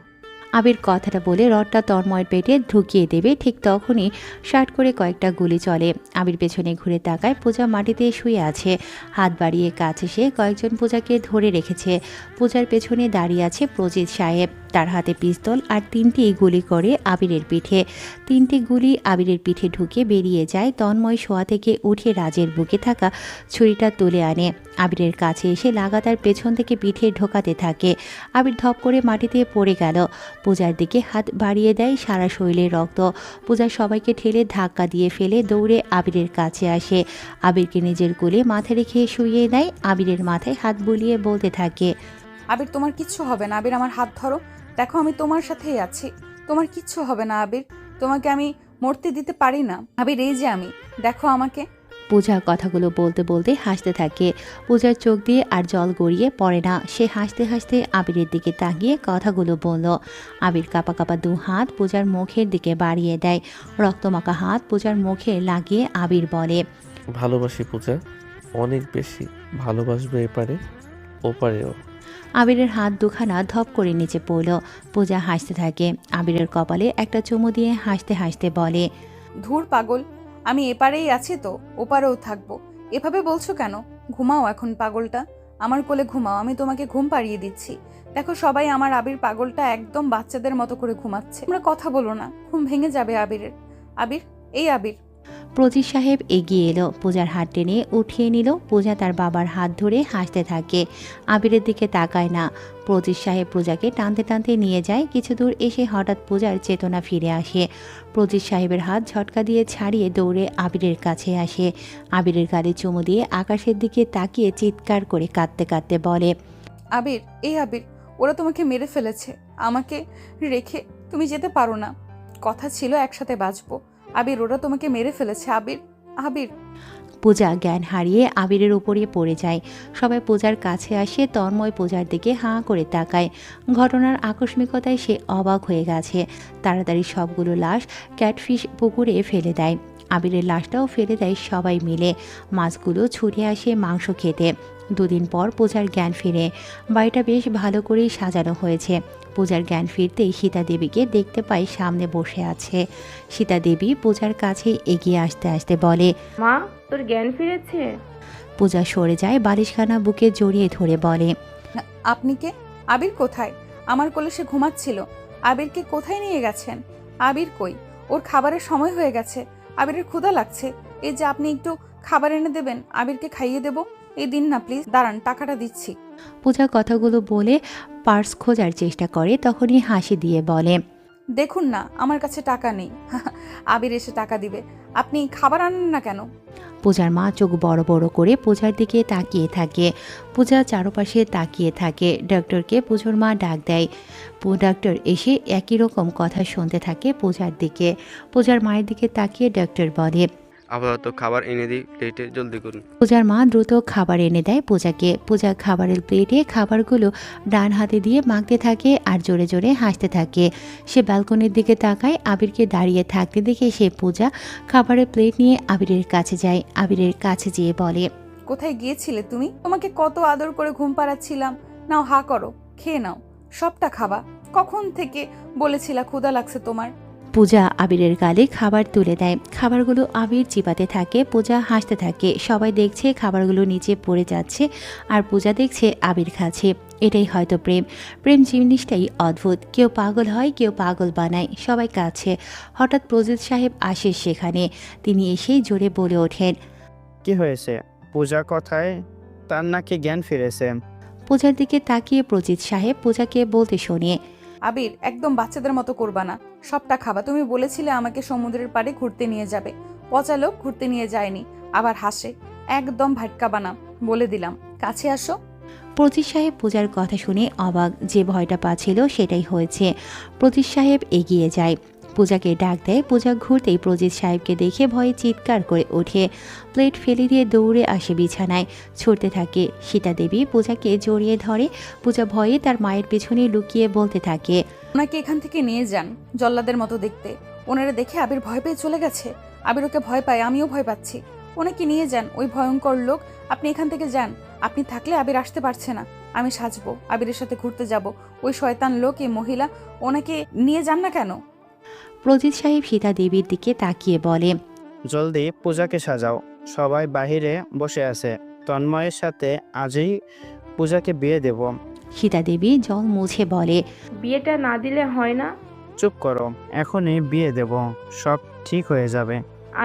আবির কথাটা বলে রডটা তন্ময়ের পেটে ঢুকিয়ে দেবে। ঠিক তখনই শার্ট করে কয়েকটা গুলি চলে। আবির পেছনে ঘুরে তাকায়। পূজা মাটিতে শুয়ে আছে। হাত বাড়িয়ে কাছে সে কয়েকজন পূজাকে ধরে রেখেছে। পূজার পেছনে দাঁড়িয়ে আছে প্রজিত সাহেব। তার হাতে পিস্তল আর 3টি গুলি করে আবিরের পিঠে। 3টি গুলি আবিরের পিঠে ঢুকে বেরিয়ে যায়। তন্ময় শোয়া থেকে উঠে রাজের বুকে থাকা ছুরিটা তুলে আনে। আবিরের কাছে এসে লাগাতার পেছন থেকে পিঠে ঢোকাতে থাকে। আবির ধপ করে মাটিতে পড়ে গেল। পূজার দিকে হাত বাড়িয়ে দেয়। সারা শরীরে রক্ত। পূজা সবাইকে ঠেলে ধাক্কা দিয়ে ফেলে দৌড়ে আবিরের কাছে আসে। আবিরকে নিজের কোলে মাথা রেখে শুইয়ে দেয়। আবিরের মাথায় হাত বুলিয়ে বলতে থাকে,
আবির, তোমার কিচ্ছু হবে না। আবির, আমার হাত ধরো, দেখো আমি তোমার সাথেই আছি। তোমার কিচ্ছু হবে না আবির, তোমাকে আমি মরতে দিতে পারি না। আবির, এই যে আমি, দেখো আমাকে।
পূজা কথাগুলো বলতে বলতে হাসতে থাকে। পূজার চোখ দিয়ে আর জল গড়িয়ে পড়ে না। সে হাসতে হাসতে আবিরের দিকে তাকিয়ে কথাগুলো বলল। আবির কাঁপা কাঁপা 2 হাত পূজার মুখের দিকে বাড়িয়ে দেয়। রক্তমাখা হাত পূজার মুখে লাগিয়ে আবির বলে,
ভালোবাসি পূজা, অনেক বেশি ভালোবাসবে, এপারে ওপারেও।
আবিরের হাত দুখানা ধপ করে নিচে পড়ল। পূজা হাসতে থাকে। আবিরের কপালে একটা চুমু দিয়ে হাসতে হাসতে বলে,
ধুর পাগল, আমি এপারেই আছি তো ওপারেও থাকবো। এভাবে বলছো কেন? ঘুমাও এখন পাগলটা, আমার কোলে ঘুমাও, আমি তোমাকে ঘুম পাড়িয়ে দিচ্ছি। দেখো সবাই আমার আবির পাগলটা একদম বাচ্চাদের মতো করে ঘুমাচ্ছে। তোমরা কথা বলো না, ঘুম ভেঙে যাবে আবিরের। আবির, এই আবির।
প্রজিত সাহেব এগিয়ে এলো। পূজার হাত টেনে উঠিয়ে নিল। পূজা তার বাবার হাত ধরে হাসতে থাকে। আবিরের দিকে তাকায় না। প্রজিত সাহেব পূজাকে টানতে টানতে নিয়ে যায়। কিছু দূর এসে হঠাৎ পূজার চেতনা ফিরে আসে। প্রজিত সাহেবের হাত ঝটকা দিয়ে ছাড়িয়ে দৌড়ে আবিরের কাছে আসে। আবিরের গালে চুমু দিয়ে আকাশের দিকে তাকিয়ে চিৎকার করে কাঁদতে কাঁদতে বলে,
আবির, এই আবির, ওরা তোমাকে মেরে ফেলেছে। আমাকে রেখে তুমি যেতে পারো না। কথা ছিল একসাথে বাঁচবো। আবির, ওরা তোমাকে মেরে ফেলেছে। আবির, আবির।
পূজা জ্ঞান হারিয়ে আবিরের উপরে পড়ে যায়। সবাই পূজার কাছে আসে। তন্ময় পূজার দিকে হাঁ করে তাকায়। ঘটনার আকস্মিকতায় সে অবাক হয়ে গেছে। তাড়াতাড়ি সবগুলো লাশ ক্যাটফিশ পুকুরে ফেলে দেয়। আবিরের লাশটাও ফেলে দেয় সবাই মিলে। মাছগুলো ছুটে আসে মাংস খেতে। দুদিন পর পূজার জ্ঞান ফিরে। বাড়িটা বেশ ভালো করেই সাজানো হয়েছে। পূজার জ্ঞান ফিরতেই সীতা দেবীকে দেখতে পাই সামনে বসে আছে। সীতা দেবী পূজার কাছে এগিয়ে আসতে আসতে বলে,
মা, তোর জ্ঞান ফিরেছে?
পূজা সরে যায়, বালিশখানা বুকে জড়িয়ে ধরে বলে,
আপনি কে? আবির কোথায়? আমার কোলে সে ঘুমাচ্ছিল। আবিরকে কোথায় নিয়ে গেছেন? আবির কই? ওর খাবারের সময় হয়ে গেছে। আবিরের ক্ষুধা লাগছে। এই যে আপনি একটু খাবার এনে দেবেন, আবিরকে খাইয়ে দেব। এই দিন না প্লিজ, দাঁড়ান, টাকাটা দিচ্ছি।
পূজা কথাগুলো বলে পার্স খোঁজার চেষ্টা করে, তখনই হাসি দিয়ে বলে,
দেখুন না, আমার কাছে টাকা নেই। আবির এসে টাকা দিবে। আপনি খাবার আনেন না কেন?
পূজার মা চোখ বড় বড় করে পূজার দিকে তাকিয়ে থাকে। পূজা চারপাশে তাকিয়ে থাকে। ডক্টরকে পূজার মা ডাক দেয়। ডক্টর এসে একই রকম কথা শুনতে থাকে পূজার দিকে। পূজার মায়ের দিকে তাকিয়ে ডক্টর বলে,
আপাতত খাবার এনে দিই, প্লেটে জলদি করুন।
পূজার মা দ্রুত খাবার এনে দেয় পূজাকে। পূজা খাবারের প্লেটে খাবারগুলো ডান হাতে দিয়ে মাখতে থাকে আর জোরে জোরে হাসতে থাকে। সে ব্যালকনির দিকে তাকায়। আবিরকে দাঁড়িয়ে থাকতে দেখে সে পূজা খাবারের প্লেট নিয়ে আবিরের কাছে যায়। আবিরের কাছে যেয়ে বলে,
কোথায় গিয়েছিলে তুমি? তোমাকে কত আদর করে ঘুম পাড়াচ্ছিলাম। নাও, হা করো, খেয়ে নাও, সবটা খাবা। কখন থেকে বলেছিলা ক্ষুধা লাগছে তোমার?
পূজা আবিরের গালে খাবার তুলে দেয়। খাবারগুলো আবির চিবাতে থাকে। পূজা হাসতে থাকে। সবাই দেখছে খাবারগুলো নিচে পড়ে যাচ্ছে আর পূজা দেখছে আবির খাচ্ছে। এটাই হয়তো প্রেম। প্রেম জিনিসটাই অদ্ভুত। কেউ পাগল হয়, কেউ পাগল বানায়। সবাই কাছে। হঠাৎ প্রজিত সাহেব আসে সেখানে। তিনি এসেই জোরে বলে ওঠেন,
কি হয়েছে? পূজা কথায় তার নাকি জ্ঞান ফিরেছে।
পূজার দিকে তাকিয়ে প্রজিত সাহেব পূজাকে বলতে শোনে,
আবির, একদম বাচ্চাদের মতো করবা না, সবটা খাবা। তুমি বলেছিলে আমাকে সমুদ্রের পাড়ে ঘুরতে নিয়ে যাবে। পচা লোক ঘুরতে নিয়ে যায়নি, আবার হাসে। একদম ভাটকাবা না, বলে দিলাম। কাছে আসো।
প্রজিত সাহেব পূজার কথা শুনে অবাক। যে ভয়টা পাচ্ছিল সেটাই হয়েছে। প্রজিত সাহেব এগিয়ে যায়, পূজাকে ডাক দেয়। পূজা ঘুরতেই প্রজিত সাহেবকে দেখে ভয়ে চিৎকার করে ওঠে। প্লেট ফেলে দিয়ে দৌড়ে আসে বিছানায়, ছুটতে থাকে। সীতা দেবী পূজাকে জড়িয়ে ধরে। পূজা ভয়ে তার মায়ের পেছনে লুকিয়ে বলতে থাকে,
ওনাকে এখান থেকে নিয়ে যান, জল্লাদের মতো দেখতে। ওনারা দেখে আবির ভয় পেয়ে চলে গেছে। আবির ওকে ভয় পায়, আমিও ভয় পাচ্ছি। ওনাকে নিয়ে যান, ওই ভয়ঙ্কর লোক। আপনি এখান থেকে যান। আপনি থাকলে আবির আসতে পারছে না। আমি সাজবো, আবিরের সাথে ঘুরতে যাব। ওই শয়তান লোক, এই মহিলা, ওনাকে নিয়ে যান না কেন?
প্রজিত সাহেব সীতা দেবীর দিকে তাকিয়ে বলে,
জলদি পূজাকে সাজাও। সবাই বাহিরে বসে আছে। তন্ময়ের সাথে আজই পূজাকে বিয়ে দেব।
সীতা দেবী জল মুছে বলে,
বিয়েটা না দিলে হয় না?
চুপ করো, এখনই বিয়ে দেব, সব ঠিক হয়ে যাবে।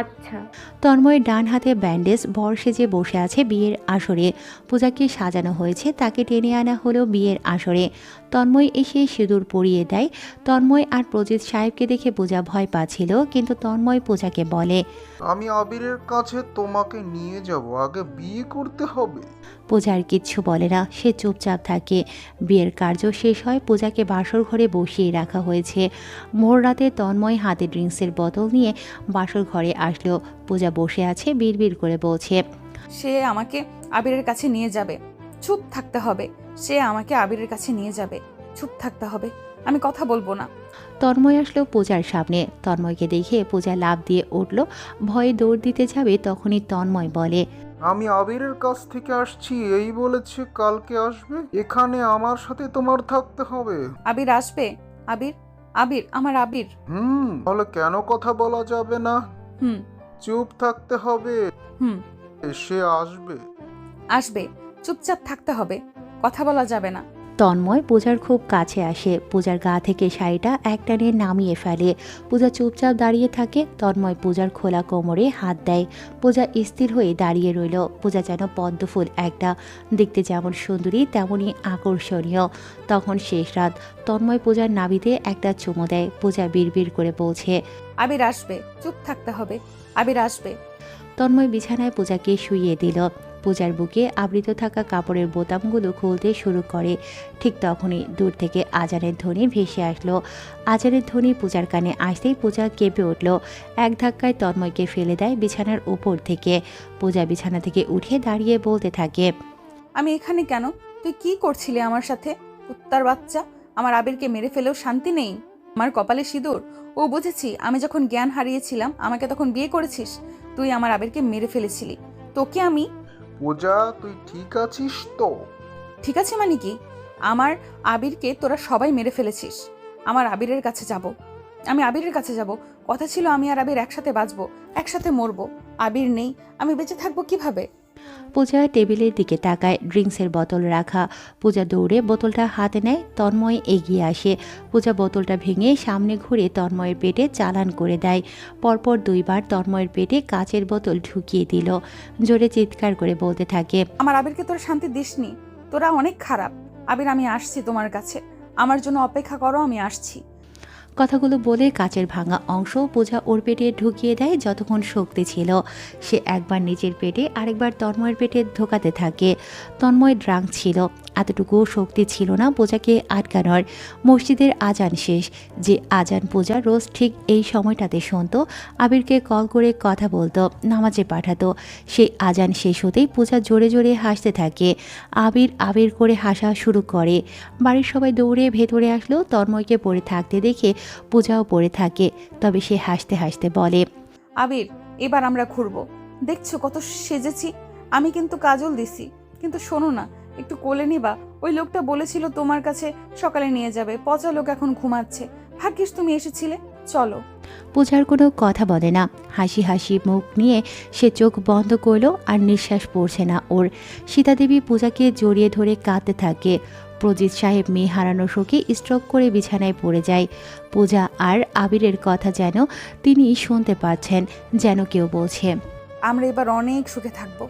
আচ্ছা।
তন্ময়ের ডান হাতে ব্যান্ডেজ, বর সেজে বসে আছে বিয়ের আসরে। পূজাকে সাজানো হয়েছে, তাকে টেনে আনা হলো বিয়ের আসরে। তন্ময় এসে সিঁদুর পরিয়ে দেয়। তন্ময় আর প্রজিত সাহেবকে দেখে পূজা ভয় পাচ্ছিল, কিন্তু তন্ময় পূজাকে বলে,
আমি আবিরের কাছে তোমাকে নিয়ে যাব, আগে বিয়ে করতে হবে।
পূজা আর কিচ্ছু বলে না, সে চুপচাপ থাকে। বিয়ের কার্য শেষ হয়। পূজাকে বাসর ঘরে বসিয়ে রাখা হয়েছে। ভোর রাতে তন্ময় হাতে ড্রিঙ্কসের বোতল নিয়ে বাসর ঘরে আসলো। পূজা বসে আছে, বিড়বিড় করে বলছে,
সে আমাকে আবিরের কাছে নিয়ে যাবে। চুপ থাকতে হবে। সে আমাকে আবিরের কাছে নিয়ে যাবে। চুপ থাকতে হবে, আমি কথা বলবো না।
তন্ময় আসলো পূজার সামনে। তন্ময়কে দেখে পূজা লাফ দিয়ে উঠল। ভয়ে দৌড় দিতে যাবে, তখনই তন্ময় বলে,
আমি আবিরের কাছ থেকে আসছি, এই বলেছে কালকে আসবে। এখানে আমার সাথে তোমার থাকতে হবে।
আবির আসবে? আবির, আবির, আমার আবির।
তাহলে কেন কথা বলা যাবে না? চুপ থাকতে হবে। সে আসবে।
আসবে, চুপচাপ থাকতে হবে, কথা বলা যাবে না।
তন্ময় পূজার খুব কাছে আসে। পূজার গা থেকে শাড়িটা একটানে নামিয়ে ফেলে। পূজা চুপচাপ দাঁড়িয়ে থাকে। তন্ময় পূজার খোলা কোমরে হাত দেয়। পূজা স্থির হয়ে দাঁড়িয়ে রইল। পূজা যেন পদ্মফুল একটা, দেখতে যেমন সুন্দরী তেমনই আকর্ষণীয়। তখন শেষ রাত। তন্ময় পূজার নাভিতে একটা চুমো দেয়। পূজা বিড়বিড় করে বলছে,
আবির আসবে, চুপ থাকতে হবে, আবির আসবে।
তন্ময় বিছানায় পূজাকে শুইয়ে দিল। পূজার বুকে আবৃত থাকা কাপড়ের বোতামগুলো খুলতে শুরু করে। ঠিক তখনই দূর থেকে আজানের ধ্বনি ভেসে আসলো। আজানের ধ্বনি পূজার কানে আসতেই পূজা কেঁপে উঠল। এক ধাক্কায় তন্ময়কে ফেলে দেয় বিছানার উপর থেকে। পূজা বিছানা থেকে উঠে দাঁড়িয়ে বলতে থাকে,
আমি এখানে কেন? তুই কি করছিলি আমার সাথে? কুত্তার বাচ্চা, আমার আবিরকে মেরে ফেলেও শান্তি নেই। আমার কপালে সিঁদুর? ও বুঝেছি, আমি যখন জ্ঞান হারিয়েছিলাম আমাকে তখন বিয়ে করেছিস। তুই আমার আবিরকে মেরে ফেলেছিলি। তোকে আমি...
পূজা, তুই ঠিক আছিস তো?
ঠিক আছে মানে কি? আমার আবিরকে তোরা সবাই মেরে ফেলেছিস। আমার আবিরের কাছে যাব, আমি আবিরের কাছে যাব। কথা ছিল আমি আর আবির একসাথে বাঁচবো, একসাথে মরবো। আবির নেই, আমি বেঁচে থাকবো কিভাবে?
পূজা টেবিলের দিকে তাকায়, ড্রিঙ্কসের বোতল রাখা। পূজা দৌড়ে বোতলটা হাতে নেয়, তন্ময় এগিয়ে আসে। পূজা বোতলটা ভেঙে সামনে ঘুরে তন্ময়ের পেটে চালান করে দেয়। পরপর 2 বার তন্ময়ের পেটে কাচের বোতল ঢুকিয়ে দিল। জোরে চিৎকার করে বলতে থাকে,
আমার আবিরকে তোরা শান্তি দিসনি, তোরা অনেক খারাপ। আবির, আমি আসছি তোমার কাছে, আমার জন্য অপেক্ষা করো, আমি আসছি।
কথাগুলো বলে কাচের ভাঙা অংশ পূজা ওর পেটে ঢুকিয়ে দেয় যতক্ষণ শক্তি ছিল। সে একবার নিজের পেটে আরেকবার তন্ময়ের পেটে ঢোকাতে থাকে। তন্ময় ড্রাঙ্ক ছিল, এতটুকু শক্তি ছিল না পূজাকে আটকানোর। মসজিদের আজান শেষ। যে আজান পূজা রোজ ঠিক এই সময়টাতে শুনতো, আবিরকে কল করে কথা বলতো, নামাজে পাঠাতো। সেই আজান শেষ হতেই পূজা জোরে জোরে হাসতে থাকে। আবির আবির করে হাসা শুরু করে। বাড়ির সবাই দৌড়ে ভেতরে আসলেও তন্ময়কে পড়ে থাকতে দেখে পূজাও পড়ে থাকে। তবে সে হাসতে হাসতে বলে,
আবির, এবার আমরা ঘুরবো। দেখছো কত সেজেছি? আমি কিন্তু কাজল দিছি। কিন্তু শোনো না, একটু কোলে নিবা? ওই লোকটা বলেছিল তোমার কাছে সকালে নিয়ে যাবে। পচা লোক এখন ঘুমাচ্ছে। ভাগ্যিস তুমি এসেছিলে। চলো।
পূজার কোনো কথা বলে না। হাসি হাসি মুখ নিয়ে সে চোখ বন্ধ করলো, আর নিঃশ্বাস পড়ছে না ওর। সীতাদেবী পূজাকে জড়িয়ে ধরে কাঁদতে থাকে। প্রজিত সাহেব মেয়ে হারানোর শোকে স্ট্রোক করে বিছানায় পড়ে যায়। পূজা আর আবিরের কথা যেন তিনি শুনতে পাচ্ছেন, যেন কেউ বলছে,
আমরা এবার অনেক সুখে থাকবো।